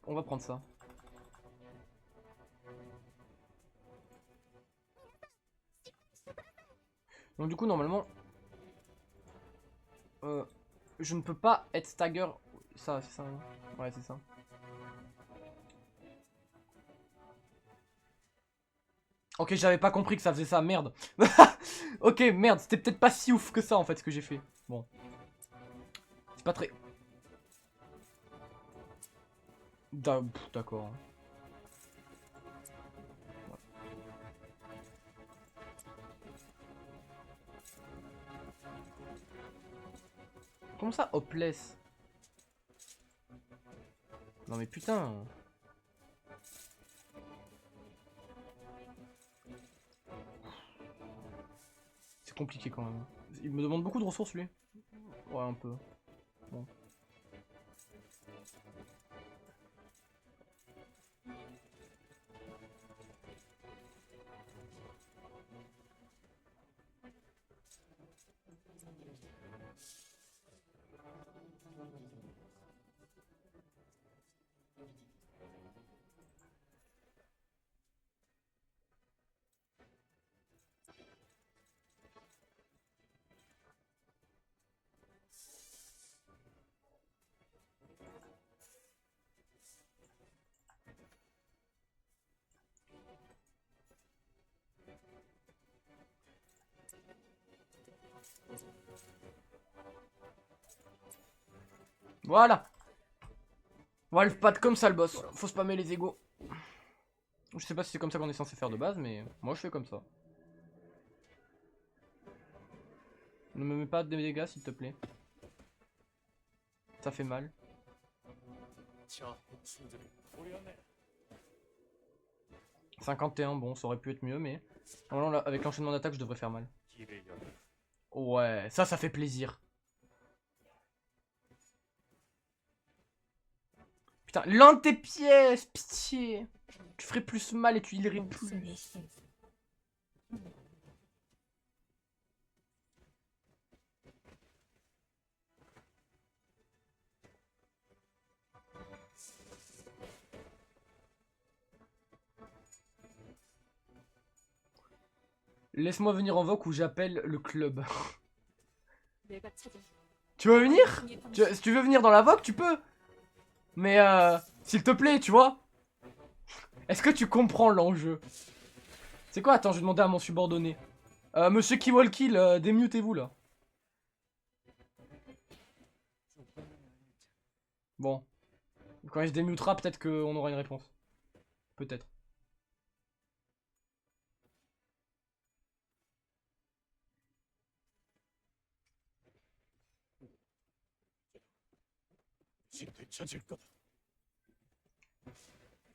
On va prendre ça. Donc du coup, normalement... je ne peux pas être stagger... Ça, c'est ça. Hein. Ouais, c'est ça. Ok, j'avais pas compris que ça faisait ça, merde. Ok, merde, c'était peut-être pas si ouf que ça, en fait, ce que j'ai fait. Bon. C'est pas très... D'accord. Comment ça, hopeless? Non mais putain. C'est compliqué quand même. Il me demande beaucoup de ressources lui. Ouais, un peu. Bon. Voilà. Voilà le pad comme ça le boss. Faut spammer les égos. Je sais pas si c'est comme ça qu'on est censé faire de base, mais moi je fais comme ça. Ne me mets pas de dégâts s'il te plaît. Ça fait mal. 51, bon, ça aurait pu être mieux, mais... Normalement, là, avec l'enchaînement d'attaque, je devrais faire mal. Ouais, ça fait plaisir. Putain, l'un de tes pièces, pitié. Tu ferais plus mal et tu irais plus. Laisse-moi venir en voc ou j'appelle le club. 내가 찾은 Tu veux venir? 나만의 Si tu veux venir dans la voc, tu peux. Mais s'il te plaît, tu vois. Est-ce que tu comprends l'enjeu? C'est quoi? Attends, je vais demander à mon subordonné. Monsieur Kiwalkill, démutez-vous là. Bon. Quand il se démutera, peut-être qu'on aura une réponse. Peut-être.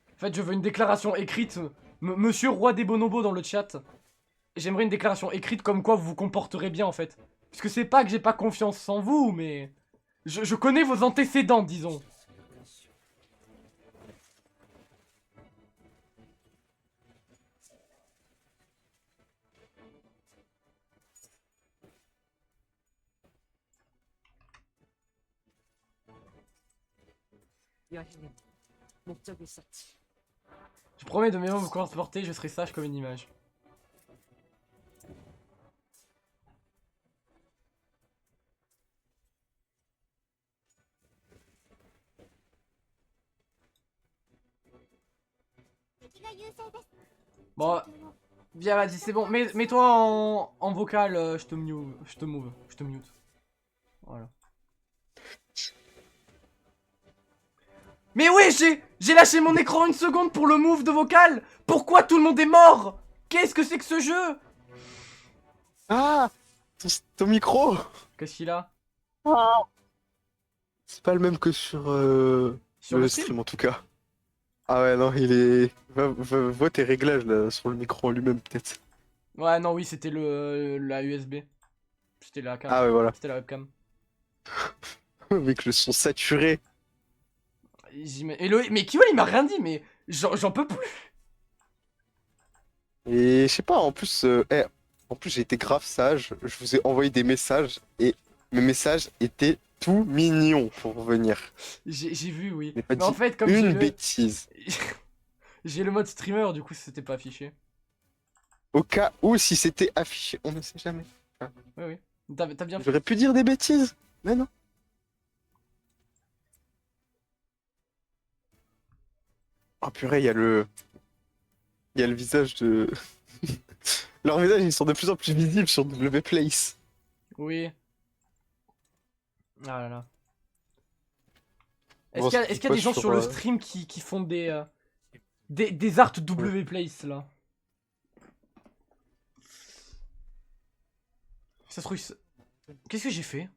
En fait, je veux une déclaration écrite. Monsieur Roi des Bonobos dans le chat. J'aimerais une déclaration écrite comme quoi vous vous comporterez bien en fait. Parce que c'est pas que j'ai pas confiance en vous, mais... Je connais vos antécédents, disons. 여행은 목적이 있었지. Je promets de même vous comporter, je serai sage comme une image. Bon, viens, vas-y, c'est bon. Mets-toi en vocal, je te mute. Voilà. Mais oui, j'ai lâché mon écran une seconde pour le move de vocal. Pourquoi tout le monde est mort? Qu'est-ce que c'est que ce jeu? Ah, ton micro, Qu'est-ce qu'il a? c'est pas le même que sur, Sur le stream? stream en tout cas. Ah ouais, non, il est... vois tes réglages là, sur le micro en lui-même peut-être. Ouais, non, oui, c'était la USB. C'était la cam. Ah ouais, voilà. C'était la webcam. Avec le son saturé. Mais Kiwal, il m'a rien dit, mais j'en peux plus. Et je sais pas, en plus, en plus j'ai été grave sage. Je vous ai envoyé des messages et mes messages étaient tout mignons pour venir. J'ai vu, oui. J'ai pas Mais en dit fait, comme j'ai une le... bêtise. j'ai le mode streamer, du coup, c'était pas affiché. Au cas où, si c'était affiché, on ne sait jamais. Oui, oui. T'as bien fait. J'aurais pu dire des bêtises, mais non. Oh purée, il y a le... Il y a le visage de... Leurs visages, ils sont de plus en plus visibles sur WPlace. Oui. Ah là là. Est-ce Bon, qu'il y a, c'était est-ce qu'il y a pas des gens sur, sur le stream qui font des arts WPlace là? Ça se trouve... Qu'est-ce que j'ai fait?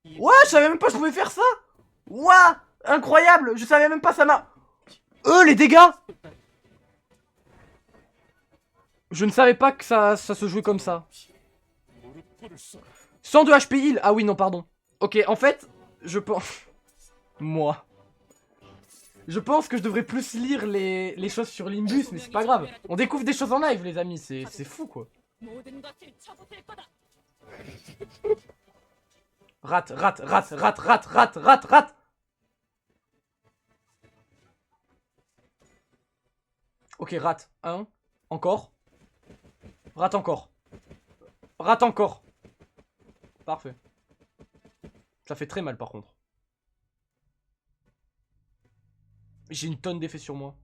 Ouais, je savais même pas que je pouvais faire ça! Ouah! Incroyable! Je savais même pas ça m'a... les dégâts! Je ne savais pas que ça se jouait comme ça. 102 HP heal! Ah oui, non, pardon. Ok, en fait, je pense... Moi. Je pense que je devrais plus lire les choses sur Limbus, mais c'est pas grave. On découvre des choses en live, les amis, c'est fou, quoi. 모든 것을 쳐부술 거다. Rate, rate, rate, rate, rate, rate, rate, rate. Ok, rate. 1. Encore. Rate encore. Rate encore. Parfait. Ça fait très mal par contre. J'ai une tonne d'effets sur moi.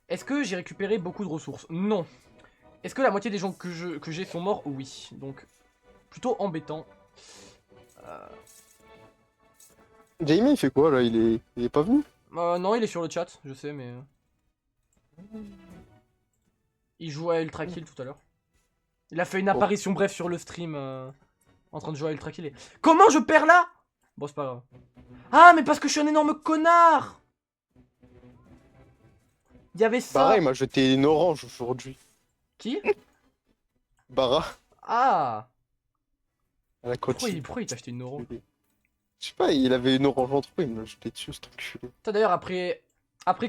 Est-ce que j'ai récupéré beaucoup de ressources? Non. Est-ce que la moitié des gens que j'ai sont morts? Oui. Donc, plutôt embêtant. Jamie, il fait quoi là? Il est pas venu? Non, il est sur le chat, je sais, mais... Il jouait à Ultra Kill tout à l'heure. Il a fait une apparition bref sur le stream en train de jouer à Ultra Kill. Comment je perds là? Bon, c'est pas grave. Ah, mais parce que je suis un énorme connard! Il y avait ça. Bara, il m'a jeté une orange aujourd'hui. Qui? Bara, Ah. à la cantine. Pourquoi il t'a acheté une orange? Je sais pas, il avait une orange en trop, il me l'a jeté dessus, cet enculé. Toi d'ailleurs, après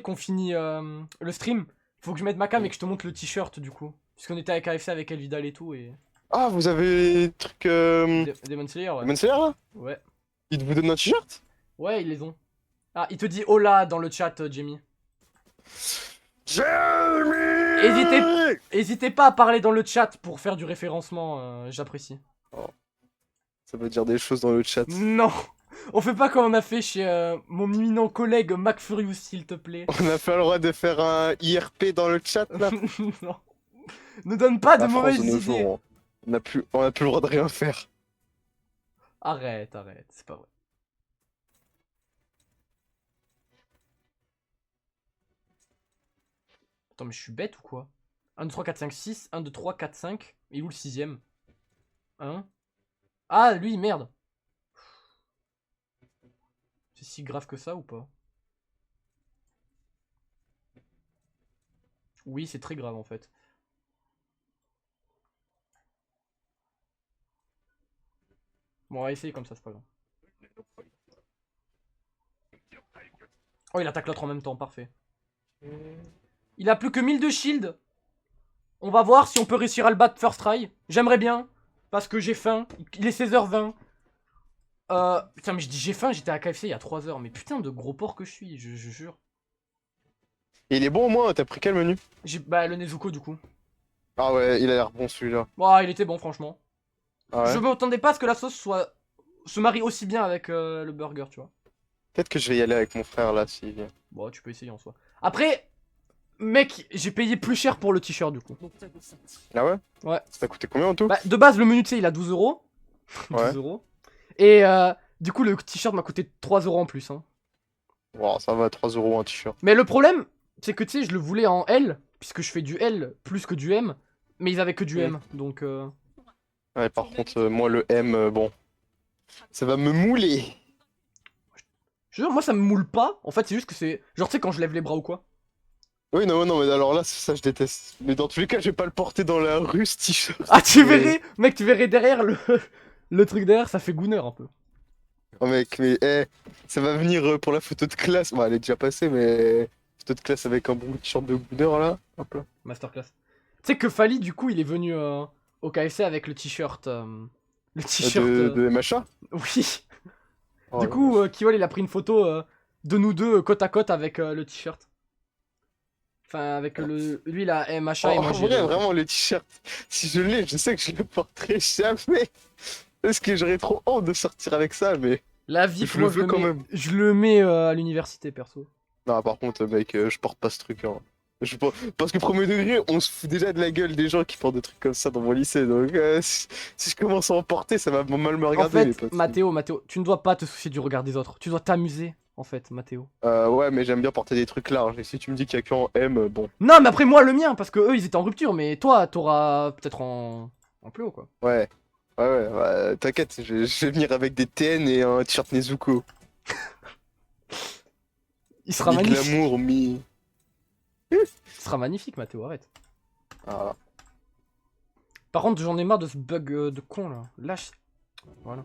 qu'on finit le stream, faut que je mette ma cam et que je te montre le t-shirt du coup. Puisqu'on était avec AFC avec Elvidal et tout et. Ah, vous avez le truc. Demon Slayer, ouais. Demon Slayer là? Ouais. Il vous donne un t-shirt? Ouais, ils les ont. Ah, il te dit hola dans le chat, Jamie. Jamie! Hésitez pas à parler dans le chat pour faire du référencement, j'apprécie. Ça veut dire des choses dans le chat. Non, on fait pas comme on a fait chez mon éminent collègue MacFurious, s'il te plaît. On a pas le droit de faire un IRP dans le chat là? Non. Ne donne pas de La France mauvaises de nos idées. jours, on a plus le droit de rien faire. Arrête, c'est pas vrai. Attends, mais je suis bête ou quoi? 1, 2, 3, 4, 5, 6. 1, 2, 3, 4, 5. Et où le sixième? 1. Ah, lui, merde. C'est si grave que ça ou pas? Oui, c'est très grave en fait. Bon, on va essayer comme ça, c'est pas grave. Oh, il attaque l'autre en même temps, parfait. Il a plus que 1000 de shield. On va voir si on peut réussir à le battre first try. J'aimerais bien, parce que j'ai faim. Il est 16h20. Putain, mais je dis j'ai faim, j'étais à KFC il y a 3 heures. Mais putain de gros porc que je suis, je jure. Et il est bon au moins, t'as pris quel menu? Bah, le Nezuko du coup. Ah ouais, il a l'air bon celui-là. Bon, il était bon, franchement. Ah ouais? Je m'attendais pas à ce que la sauce se marie aussi bien avec le burger, tu vois. Peut-être que je vais y aller avec mon frère là s'il vient. Bon, tu peux essayer en soi. Après, mec, j'ai payé plus cher pour le t-shirt du coup. 목적이 있었지. Ah ouais? Ouais. Ça t'a coûté combien en tout? Bah, de base, le menu, tu sais, il a 12 euros. Ouais. 12 euros. Et du coup, le t-shirt m'a coûté 3 euros en plus. Hein. Wow, ça va, 3 euros un t-shirt. Mais le problème, c'est que tu sais, je le voulais en L, puisque je fais du L plus que du M. Mais ils avaient que du M, donc. Ouais, par contre, moi le M, bon. Ça va me mouler. Je te jure, moi ça me moule pas. En fait, c'est juste que c'est. Genre, tu sais, quand je lève les bras ou quoi. Oui, non, mais alors là, ça je déteste. Mais dans tous les cas, je vais pas le porter dans la rue ce t-shirt. Ah, tu Mais- verrais, mec, tu verrais derrière le truc derrière, ça fait Gooner un peu. Oh mec, mais ça va venir pour la photo de classe. Bon, elle est déjà passée, mais photo de classe avec un bon t-shirt de Gooner là. Hop là. Masterclass. Tu sais que Fali, du coup, il est venu au KFC avec le t-shirt. Le t-shirt. De MHA. Oui. Oh Du là coup, là. Kiwal, il a pris une photo de nous deux côte à côte avec le t-shirt. Enfin, avec lui, il a MHA et Oh, moi en j'ai. vrai, vraiment, le t-shirt, si je l'ai, je sais que je le porterai jamais. Parce que j'aurais trop honte de sortir avec ça, mais. La vie, Je moi, le veux quand même. je le mets à l'université, perso. Non, par contre, mec, je porte pas ce truc. Hein. Parce que premier degré, on se fout déjà de la gueule des gens qui portent des trucs comme ça dans mon lycée. Donc, si je commence à en porter, ça va mal me En regarder, les fait, potes. Mathéo, tu ne dois pas te soucier du regard des autres. Tu dois t'amuser, en fait, Mathéo. Ouais, mais j'aime bien porter des trucs larges. Et si tu me dis qu'il y a que en M, bon. Non, mais après, moi, le mien, parce que eux, ils étaient en rupture, mais toi, t'auras peut-être en plus haut, quoi. Ouais. Ouais, t'inquiète, je vais venir avec des TN et un t-shirt Nezuko. Il sera Mi magnifique. glamour, mi. Il sera magnifique, Mathéo, arrête. Ah. Par contre, j'en ai marre de ce bug de con, là. Lâche. Voilà.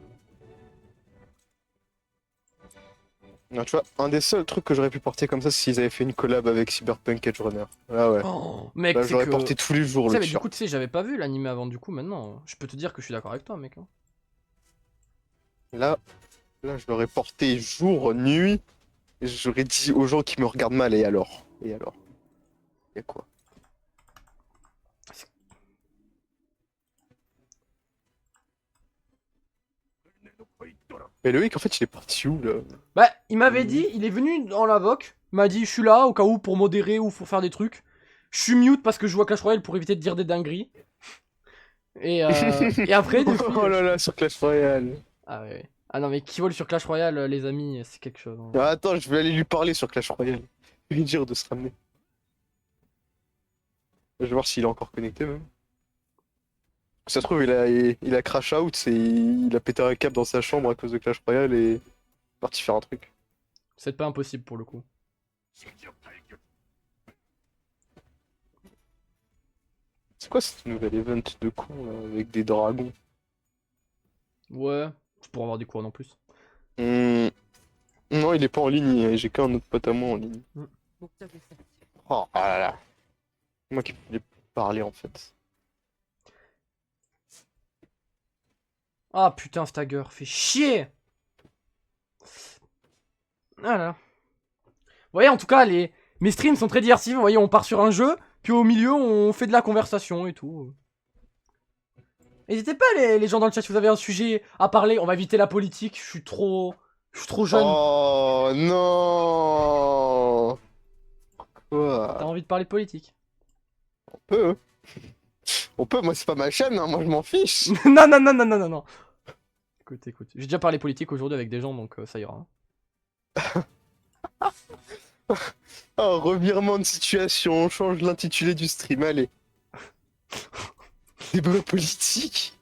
Non, tu vois, un des seuls trucs que j'aurais pu porter comme ça, c'est s'ils avaient fait une collab avec Cyberpunk Edge Runner. Ah ouais. Oh, mec, Là, c'est j'aurais que... porté tous les jours Tu sais, le mais du t-shirt. coup, tu sais, j'avais pas vu l'anime avant, du coup, maintenant, je peux te dire que je suis d'accord avec toi, mec. Hein. Là, je l'aurais porté jour, nuit, et j'aurais dit aux gens qui me regardent mal, et alors? Y'a quoi? Mais Loïc, en fait, il est parti où, là? Bah, il m'avait dit, il est venu dans la VOC, il m'a dit, je suis là, au cas où, pour modérer ou pour faire des trucs. Je suis mute parce que je joue à Clash Royale pour éviter de dire des dingueries. Et après, depuis... Oh là là, sur Clash Royale. Ah ouais. Ah non, mais qui vole sur Clash Royale, les amis, c'est quelque chose. Hein. Ah, attends, je vais aller lui parler sur Clash Royale. Je vais lui dire de se ramener. Je vais voir s'il est encore connecté, même. Ça se trouve, il a crash out, il a pété un câble dans sa chambre à cause de Clash Royale et est parti faire un truc. C'est pas impossible pour le coup. C'est quoi cette nouvelle event de con là, avec des dragons? Ouais, c'est pour avoir des couronnes en plus. Non, il est pas en ligne, j'ai qu'un autre pote à moi en ligne. 목적이 있었지. Oh là là. Moi qui voulais parler en fait. Ah putain, Stagger, fait chier! Voilà. Vous voyez, en tout cas, mes streams sont très diversifiés. Vous voyez, on part sur un jeu, puis au milieu, on fait de la conversation et tout. N'hésitez pas, les gens dans le chat, si vous avez un sujet à parler. On va éviter la politique. Je suis trop jeune. Oh non. T'as Quoi? envie de parler de politique? On peut, hein. On peut, moi c'est pas ma chaîne, hein, moi je m'en fiche. Non, non, non, non, non, non, non. Écoute, écoute. J'ai déjà parlé politique aujourd'hui avec des gens, donc ça ira. Oh, revirement de situation, on change l'intitulé du stream, allez. Débat politique.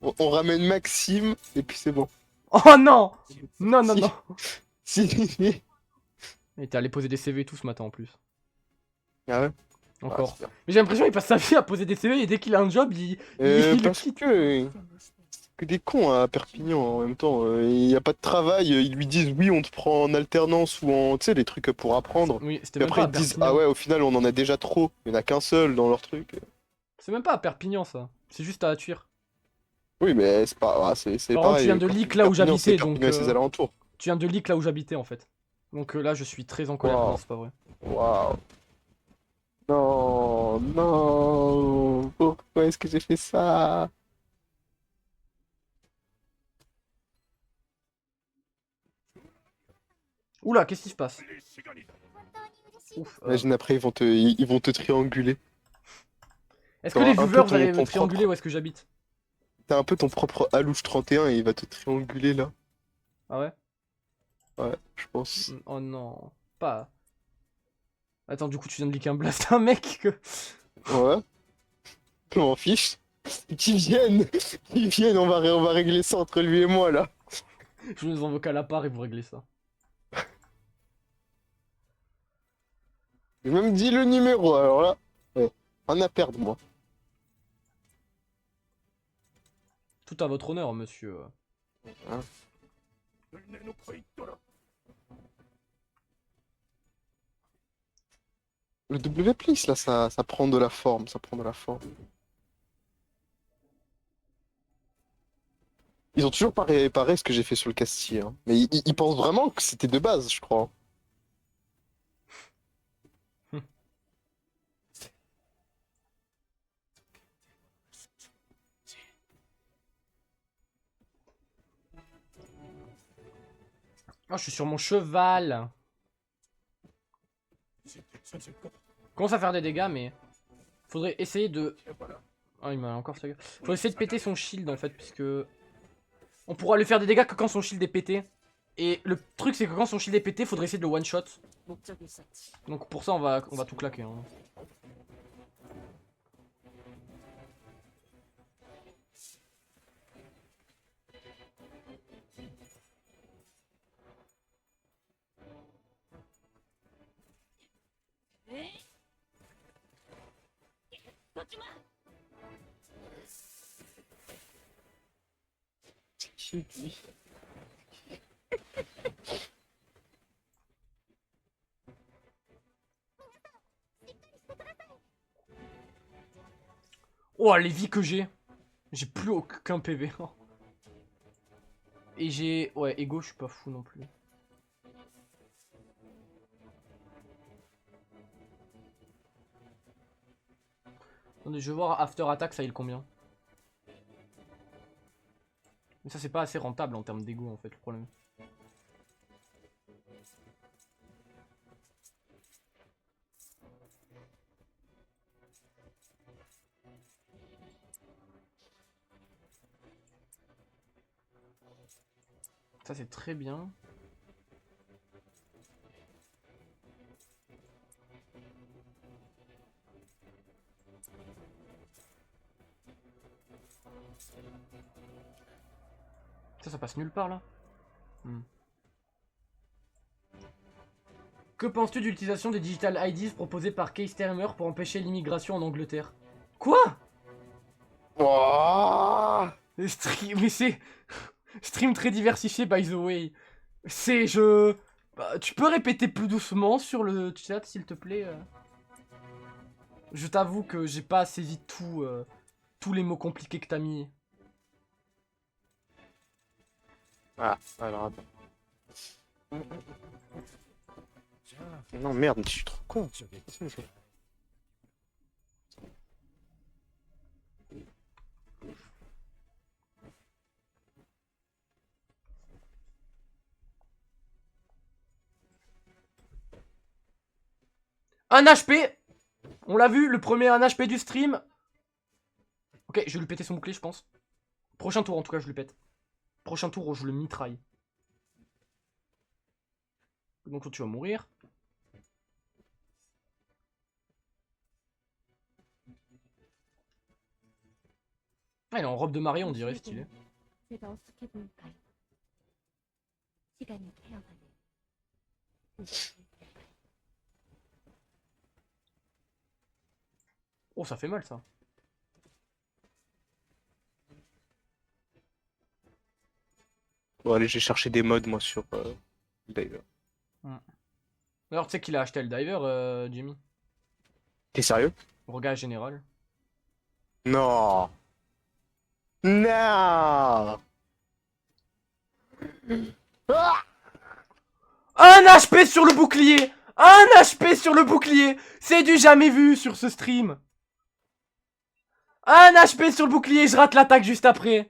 On ramène Maxime, et puis c'est bon. Oh non! Non, non, Si. non. Si. Il était allé poser des CV et tout ce matin en plus. Ah ouais? Encore. Ah, super. Mais j'ai l'impression qu'il passe sa vie à poser des CV et dès qu'il a un job, il le Parce quitte. que des cons à Perpignan en même temps. Il n'y a pas de travail, ils lui disent oui, on te prend en alternance ou en. Tu sais, les trucs pour apprendre. Oui, c'était Puis même après pas à ils te disent Perpignan. ah ouais, au final on en a déjà trop. Il n'y en a qu'un seul dans leur truc. C'est même pas à Perpignan ça. C'est juste à Tuire. Oui, mais c'est pas. Ah, c'est Par contre, pareil. tu viens de quand Leak là où Perpignan, c'est j'habitais, donc. Perpignan et ses alentours. Tu viens de Leak là où j'habitais en fait. Donc là, je suis très en colère. Wow. Non, c'est pas vrai. Waouh. Non, non. Pourquoi est-ce que j'ai fait ça? Oula, qu'est-ce qui se passe? Ouf. Imagine après ils vont te trianguler. Est-ce que les t'auras un peu viewers, vous allez ton me trianguler propre- où est-ce que j'habite? T'as un peu ton propre Alouche 31 et il va te trianguler là. Ah ouais? Ouais, je pense. Oh non. Pas. Attends, du coup, tu viens de leak un blast à un mec que. Ouais. Je m'en fiche. Qu'ils viennent. Qu'ils viennent, on va régler ça entre lui et moi là. Je vous envoie à la part et vous réglez ça. J'ai même dit le numéro, alors là. Ouais. Rien à perdre moi. Tout à votre honneur, monsieur. Le W-Plis là, ça prend de la forme, ça prend de la forme. Ils ont toujours pas réparé ce que j'ai fait sur le Castille, hein. Mais ils pensent vraiment que c'était de base, je crois. Ah, je suis sur mon cheval. Commence à faire des dégâts, mais faudrait essayer de. Ah, il m'a encore ça. Faudrait essayer de péter son shield en fait, puisque on pourra lui faire des dégâts que quand son shield est pété. Et le truc, c'est que quand son shield est pété, faudrait essayer de le one shot. 목적이 있었지. Donc pour ça, on va tout claquer. Hein. 쏘지 마. Oh, les vies que j'ai. J'ai plus aucun PV. Et j'ai... Ouais, ego, je suis pas fou non plus. Attendez, je vais voir After Attack, ça il combien. Mais ça, c'est pas assez rentable en termes d'ego, en fait, le problème. Ça, c'est très bien. Ça passe nulle part, là. Que penses-tu de l'utilisation des digital IDs proposés par Keystreamer pour empêcher l'immigration en Angleterre? Quoi? Oh Stream, mais c'est... Stream très diversifié, by the way. C'est... je... Bah, tu peux répéter plus doucement sur le chat, s'il te plaît Je t'avoue que j'ai pas saisi tout, tous les mots compliqués que t'as mis. Ah, alors attends. Non, merde, je suis trop con. Un HP. On l'a vu, le premier 1 HP du stream. Ok, je vais lui péter son bouclier, je pense. Prochain tour, en tout cas, je lui pète. Prochain tour, je le mitraille. Donc, tu vas mourir. Ah, il est en robe de mariée, on dirait, stylé. 제가 어떻게 보일까요? 시간이 되어가네. Oh, ça fait mal, ça. Bon, allez, j'ai cherché des mods, moi, sur Diver. Alors, tu sais qu'il a acheté le diver, Jimmy. T'es sérieux? Regard général. Non. Non. Ah Un HP sur le bouclier. Un HP sur le bouclier. C'est du jamais vu sur ce stream. Un HP sur le bouclier, je rate l'attaque juste après.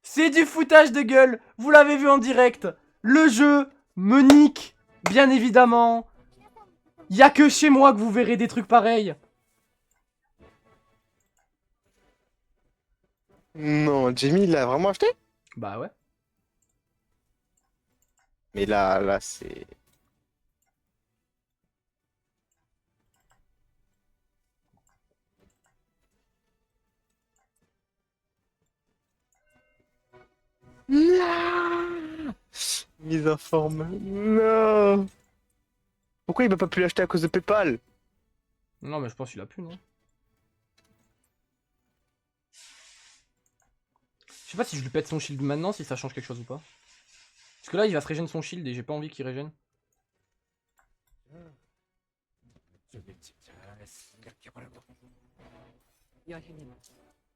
C'est du foutage de gueule. Vous l'avez vu en direct. Le jeu me nique, bien évidemment. Y'a que chez moi que vous verrez des trucs pareils. Non, Jamie, il l'a vraiment acheté? Bah ouais. Mais là, c'est... Non. Mise en forme. Non. Pourquoi il m'a pas pu l'acheter à cause de PayPal? Non mais je pense qu'il a plus, non. Je sais pas si je lui pète son shield maintenant, si ça change quelque chose ou pas. Parce que là il va se régénérer son shield et j'ai pas envie qu'il régène. 여행에는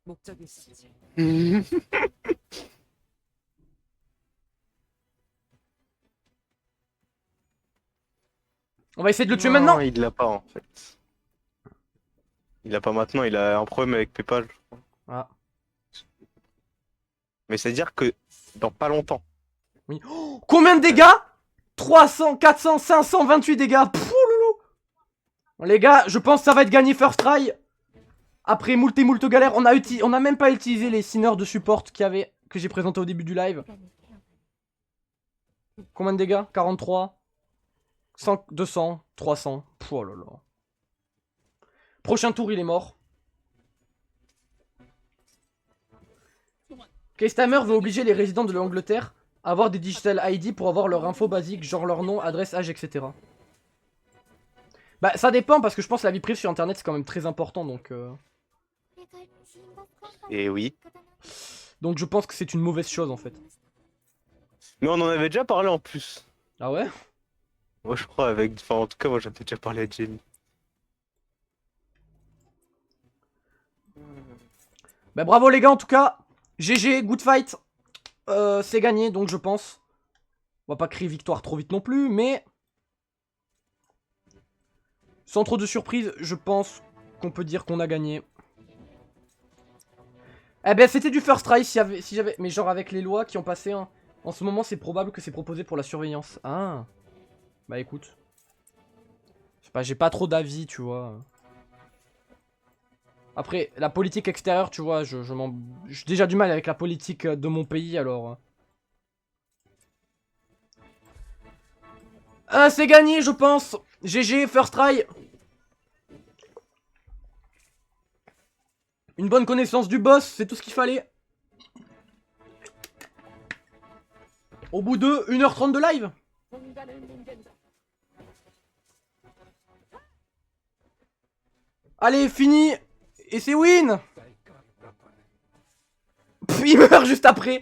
목적이 있었지. On va essayer de le tuer Non, maintenant. il l'a pas en fait. Il l'a pas maintenant, il a un problème avec PayPal. Je crois. Ah. Mais c'est-à-dire que dans pas longtemps. Oui. Oh, combien de dégâts? 300, 400, 528 dégâts. Pouh, loulou. Les gars, je pense que ça va être gagné first try. Après moult et moult galères, on a même pas utilisé les signeurs de support que j'ai présenté au début du live. Combien de dégâts? 43, 100, 200, 300. Pouh, oh là là. Prochain tour, il est mort. Keystreamer veut obliger les résidents de l'Angleterre à avoir des digital ID pour avoir leur info basique, genre leur nom, adresse, âge, etc. Bah ça dépend parce que je pense que la vie privée sur internet c'est quand même très important donc... Et oui. Donc je pense que c'est une mauvaise chose en fait. Mais on en avait déjà parlé en plus. Ah ouais? Moi je crois avec... Enfin en tout cas moi j'avais déjà parlé à Jenny. Bah bravo les gars en tout cas. GG, good fight. C'est gagné donc je pense. On va pas crier victoire trop vite non plus mais... Sans trop de surprise, je pense qu'on peut dire qu'on a gagné. Eh ben c'était du first try si j'avais... Mais genre avec les lois qui ont passé, hein. En ce moment c'est probable que c'est proposé pour la surveillance. Ah. Bah écoute. Je sais pas, j'ai pas trop d'avis, tu vois. Après, la politique extérieure, tu vois, j'ai déjà du mal avec la politique de mon pays, alors... Ah, c'est gagné, je pense. GG, first try. Une bonne connaissance du boss, c'est tout ce qu'il fallait. Au bout de 1h30 de live. 공간을 뭉갠다. Allez, fini. Et c'est win. Pff, il meurt juste après.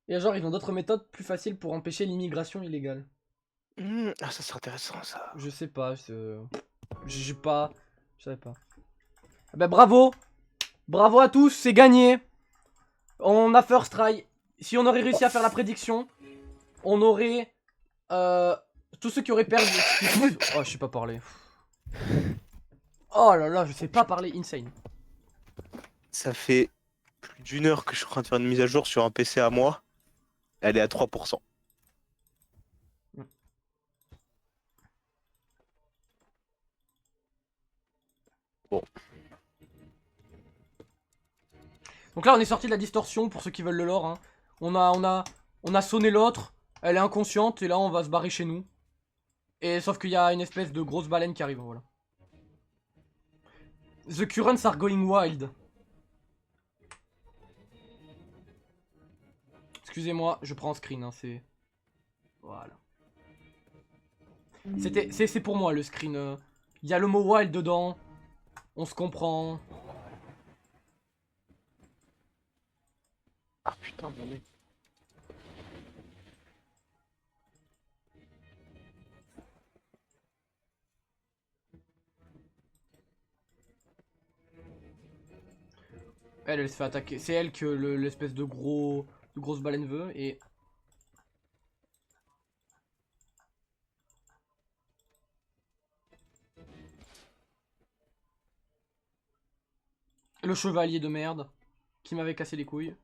Et genre, ils ont d'autres méthodes plus faciles pour empêcher l'immigration illégale. Ah, ça c'est intéressant ça. Je sais pas, j'ai pas... Je savais pas. Ah bah bravo. Bravo à tous, c'est gagné. On a first try. Si on aurait réussi à faire la prédiction, on aurait... tous ceux qui auraient perdu... Oh, je sais pas parler. Oh là là, je sais pas parler, insane. Ça fait plus d'une heure que je suis en train de faire une mise à jour sur un PC à moi. Elle est à 3%. Bon. Donc là, on est sorti de la distorsion pour ceux qui veulent le lore. Hein. On a sonné l'autre. Elle est inconsciente et là, on va se barrer chez nous. Et sauf qu'il y a une espèce de grosse baleine qui arrive. Voilà. The currents are going wild. Excusez-moi, je prends en screen. Hein, c'est voilà. C'est pour moi le screen. Il y a le mot wild dedans. On se comprend. Ah putain, mon mec. Elle se fait attaquer. C'est elle que l'espèce de grosse baleine veut et... Le chevalier de merde qui m'avait cassé les couilles.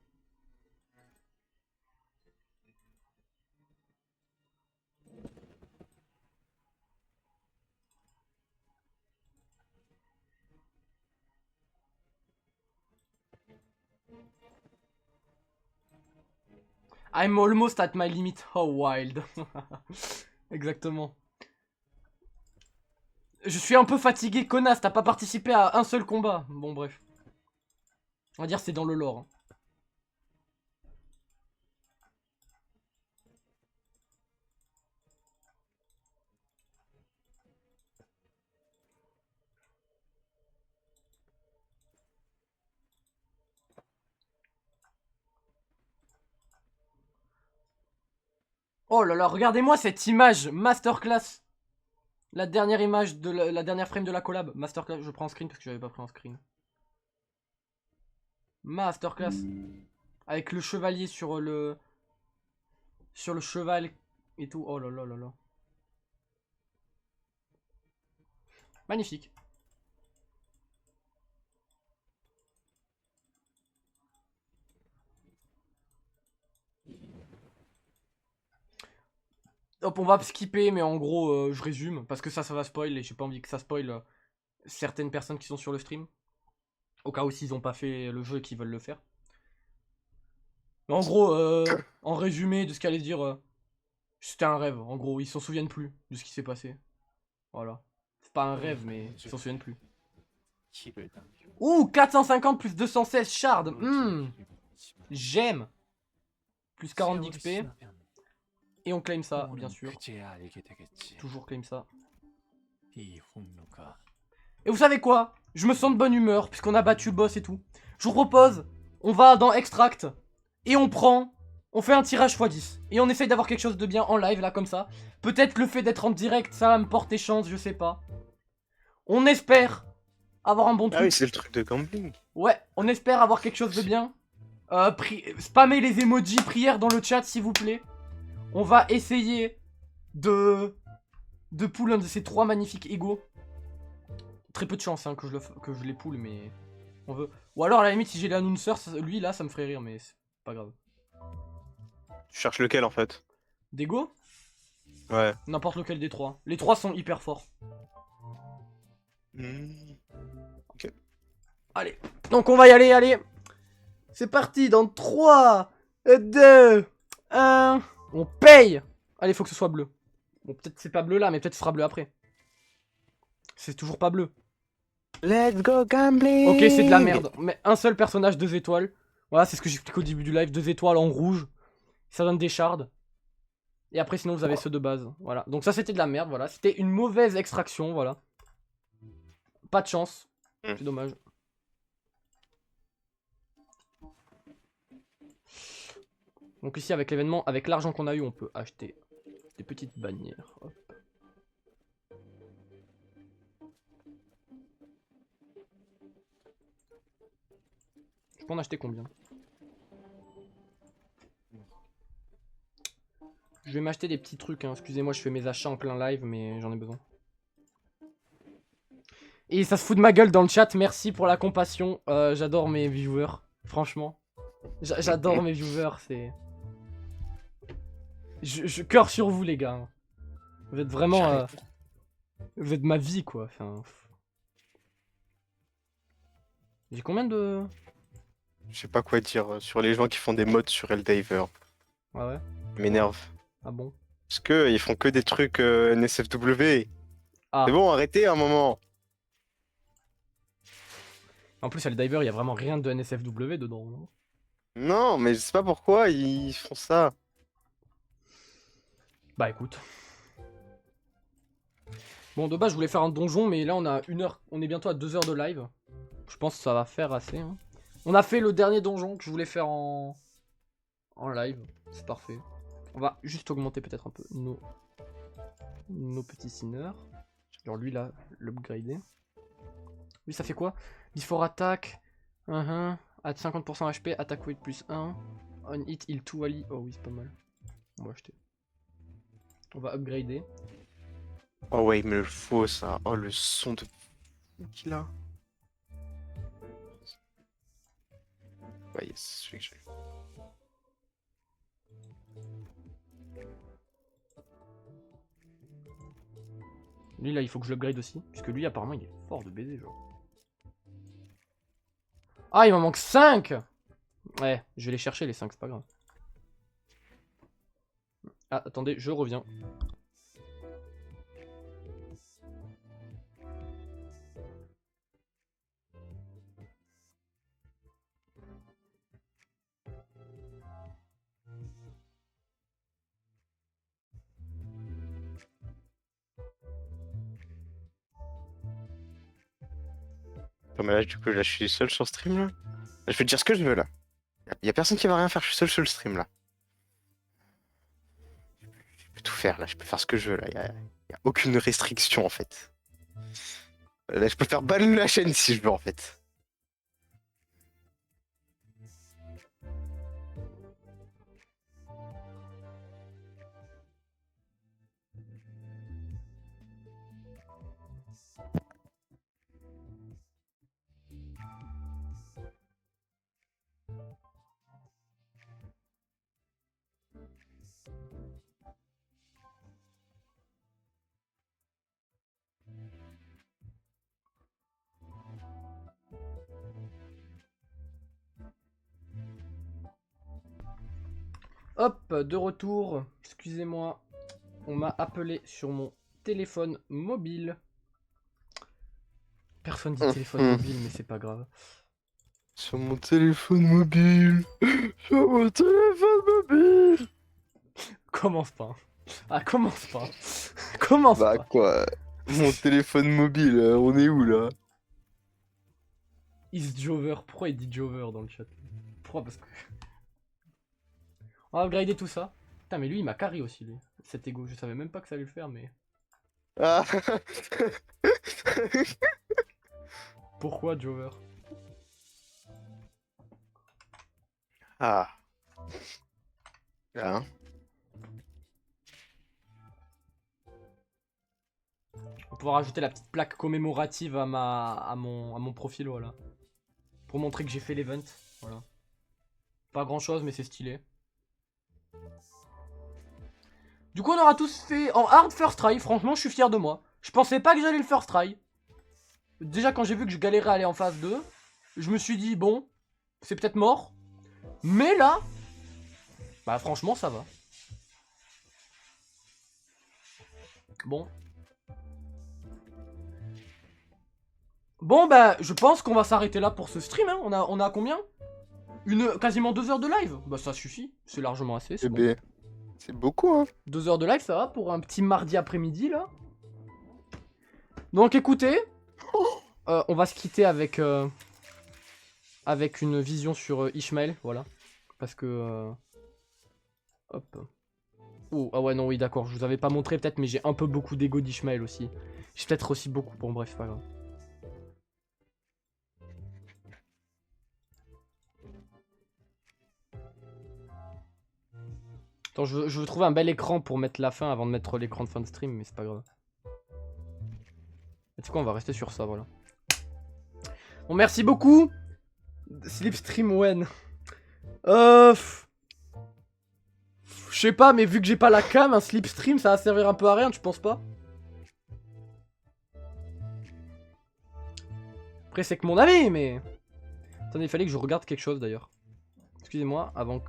I'm almost at my limit. Oh wild. Exactement. Je suis un peu fatigué, connasse, t'as pas participé à un seul combat. Bon bref. On va dire c'est dans le lore. Hein. Oh là là, regardez-moi cette image, masterclass. La dernière image de la dernière frame de la collab. Masterclass, je prends en screen parce que j'avais pas pris en screen. Masterclass. Avec le chevalier sur le... Sur le cheval et tout. Oh là là là là. Magnifique. Hop, on va skipper, mais en gros, je résume. Parce que ça va spoil et j'ai pas envie que ça spoil certaines personnes qui sont sur le stream. Au cas où s'ils ont pas fait le jeu et qu'ils veulent le faire. Mais en gros, en résumé de ce qu'allait dire, c'était un rêve. En gros, ils s'en souviennent plus de ce qui s'est passé. Voilà. C'est pas un rêve, mais ils s'en souviennent plus. Ouh, 450 plus 216 shards. J'aime. Plus 40 d'XP. Et on claim ça, bien sûr. Toujours claim ça. Et vous savez quoi? Je me sens de bonne humeur, puisqu'on a battu le boss et tout. Je vous propose, on va dans Extract. Et on fait un tirage x10. Et on essaye d'avoir quelque chose de bien en live, là, comme ça. Peut-être le fait d'être en direct, ça va me porter chance, je sais pas. On espère avoir un bon truc. Ah oui, c'est le truc de gambling. Ouais, on espère avoir quelque chose de bien. Spammez les emojis prières dans le chat, s'il vous plaît. On va essayer de pull un de ces 3 magnifiques égos. Très peu de chance hein, que je les pull, mais on veut. Ou alors à la limite, si j'ai l'announcer, lui là, ça me ferait rire, mais c'est pas grave. Tu cherches lequel en fait? D'ego? Ouais. N'importe lequel des 3. Les 3 sont hyper forts. Ok. Allez, donc on va y aller, allez. C'est parti dans 3, 2, 1. On paye. Allez, faut que ce soit bleu. Bon, peut-être c'est pas bleu là, mais peut-être ce sera bleu après. C'est toujours pas bleu. Let's go gambling. Ok, c'est de la merde. Mais un seul personnage, 2 étoiles. Voilà, c'est ce que j'explique au début du live. 2 étoiles en rouge. Ça donne des shards. Et après, sinon, vous avez ceux de base. Voilà. Donc ça, c'était de la merde, voilà. C'était une mauvaise extraction, voilà. Pas de chance. C'est dommage. Donc ici, avec l'événement, avec l'argent qu'on a eu, on peut acheter des petites bannières. Hop. Je peux en acheter combien? Je vais m'acheter des petits trucs, hein. Excusez-moi, je fais mes achats en plein live, mais j'en ai besoin. Et ça se fout de ma gueule dans le chat, merci pour la compassion. J'adore mes viewers, franchement. J'adore mes viewers, c'est... Je cœur sur vous, les gars. Vous êtes vraiment... Vous êtes ma vie, quoi. Enfin... J'ai combien de... Je sais pas quoi dire sur les gens qui font des mods sur Helldiver. Ah ouais? Ils m'énervent. Ah bon? Parce que ils font que des trucs NSFW. Ah. C'est bon, arrêtez un moment. En plus, à Helldiver, il y a vraiment rien de NSFW dedans. Non, Non, mais je sais pas pourquoi ils font ça. bah écoute. Bon, de base, je voulais faire un donjon, mais là, on a 1 heure. On est bientôt à 2 heures de live. Je pense que ça va faire assez. Hein. On a fait le dernier donjon que je voulais faire en live. C'est parfait. On va juste augmenter peut-être un peu nos petits sinners. Genre lui là, l'upgrader. Lui ça fait quoi? Before attack. Add 50% HP, attack weight plus 1. On hit, heal 2 ally. Oh oui, c'est pas mal. On va acheter. On va upgrader. Oh ouais, il me le faut ça. Oh le son de qu'il a. Ouais, yes, c'est celui que j'ai. Lui là, il faut que je l'upgrade aussi. Puisque lui, apparemment, il est fort de baiser, genre. Ah, il m'en manque 5! Ouais, je vais les chercher les 5, c'est pas grave. Ah, attendez, je reviens. Attends, mais là, du coup, là, je suis seul sur stream là. Je peux dire ce que je veux là. Y a personne qui va rien faire, je suis seul sur le stream là. Je peux tout faire là, je peux faire ce que je veux là. Y a aucune restriction en fait. Là, je peux faire ban la chaîne si je veux en fait. Hop, de retour. Excusez-moi. On m'a appelé sur mon téléphone mobile. Personne dit téléphone mobile, mais c'est pas grave. Sur mon téléphone mobile. Sur mon téléphone mobile. Commence pas. Ah, commence pas. Commence Bah pas. quoi? Mon téléphone mobile, on est où là? Is Jover. Pourquoi il dit Jover dans le chat? Pourquoi? Parce que... On va upgrader tout ça. Putain, mais lui, il m'a carry aussi, lui. Cet ego. Je savais même pas que ça allait le faire, mais... Ah. Pourquoi Jover? Ah. Là, hein. On va pouvoir ajouter la petite plaque commémorative à mon profil, voilà. Pour montrer que j'ai fait l'event, voilà. Pas grand chose, mais c'est stylé. Du coup, on aura tous fait en hard first try. Franchement, je suis fier de moi. Je pensais pas que j'allais le first try. Déjà, quand j'ai vu que je galérais à aller en phase 2, je me suis dit, bon, c'est peut-être mort. Mais là, bah franchement, ça va. Bon. Bon, bah, je pense qu'on va s'arrêter là pour ce stream. Hein. On a combien quasiment 2 heures de live. Bah, ça suffit. C'est largement assez. C'est bon. C'est beaucoup, hein. 2 heures de live, ça va pour un petit mardi après-midi, là. Donc, écoutez, on va se quitter avec une vision sur Ishmael, voilà. Parce que... hop. Oh, ah ouais, non, oui, d'accord, je vous avais pas montré peut-être, mais j'ai un peu beaucoup d'ego d'Ishmael aussi. J'ai peut-être aussi beaucoup, bon bref, pas grave. Attends, je veux trouver un bel écran pour mettre la fin avant de mettre l'écran de fin de stream, mais c'est pas grave. Tu sais quoi, on va rester sur ça, voilà. Bon, merci beaucoup, Slipstream Wen. Je sais pas, mais vu que j'ai pas la cam, un Slipstream, ça va servir un peu à rien, tu penses pas? Après, c'est que mon avis, mais... Attendez, il fallait que je regarde quelque chose, d'ailleurs. Excusez-moi, avant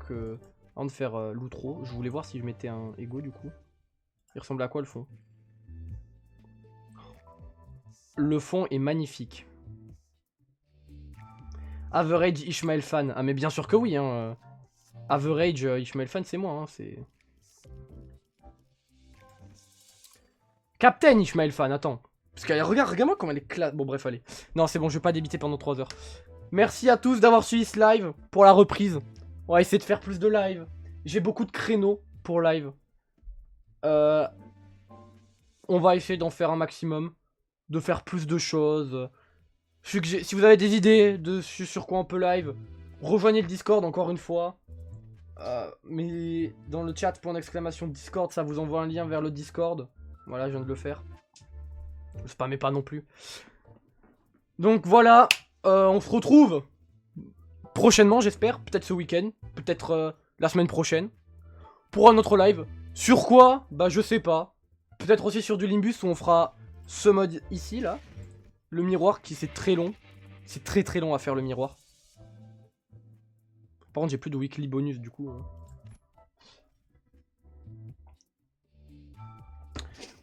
de faire l'outro, je voulais voir si je mettais un ego, du coup. Il ressemble à quoi, le fond? Le fond est magnifique. Average Ishmael fan. Ah mais bien sûr que oui, hein. Average Ishmael fan, c'est moi, hein, c'est... Captain Ishmael fan, attends. Parce que regarde-moi comme elle est classe. Bon bref, allez. Non, c'est bon, je vais pas débiter pendant 3 heures. Merci à tous d'avoir suivi ce live pour la reprise. On va essayer de faire plus de live. J'ai beaucoup de créneaux pour live. On va essayer d'en faire un maximum. De faire plus de choses. Si vous avez des idées sur quoi on peut live, rejoignez le Discord encore une fois. Mais dans le chat, point d'exclamation Discord, ça vous envoie un lien vers le Discord. Voilà, je viens de le faire. Ne spammez pas non plus. Donc voilà, on se retrouve prochainement, j'espère. Peut-être ce week-end, peut-être la semaine prochaine. Pour un autre live. Sur quoi? Bah je sais pas. Peut-être aussi sur du Limbus où on fera ce mode ici, là. Le miroir qui c'est très long. C'est très très long à faire le miroir. Par contre j'ai plus de weekly bonus du coup.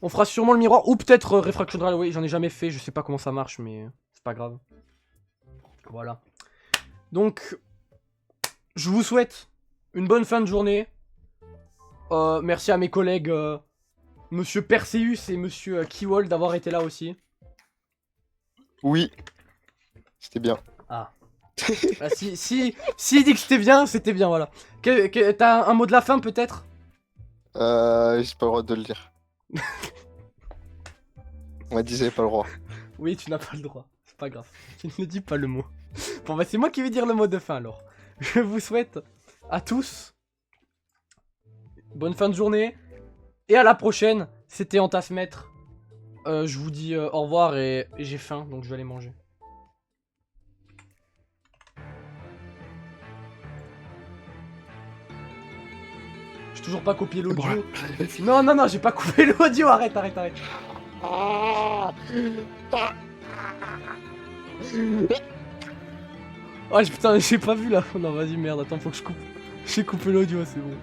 On fera sûrement le miroir ou peut-être Refraction Railway. J'en ai jamais fait, je sais pas comment ça marche mais c'est pas grave. Voilà. Donc je vous souhaite une bonne fin de journée. Merci à mes collègues Monsieur Perseus et Monsieur Keywall d'avoir été là aussi. Oui. C'était bien. Ah. Ah, si il dit que c'était bien, voilà. T'as un mot de la fin peut-être? J'ai pas le droit de le dire. On m'a dit que j'avais pas le droit. Oui, tu n'as pas le droit, c'est pas grave. Tu ne dis pas le mot. Bon bah c'est moi qui vais dire le mot de fin alors. Je vous souhaite à tous bonne fin de journée. Et à la prochaine, c'était Entasmaître. Je vous dis au revoir et j'ai faim donc je vais aller manger. J'ai toujours pas copié l'audio. Non, j'ai pas coupé l'audio, arrête. Oh putain, j'ai pas vu là. Non, vas-y, merde, attends, faut que je coupe. J'ai coupé l'audio, c'est bon.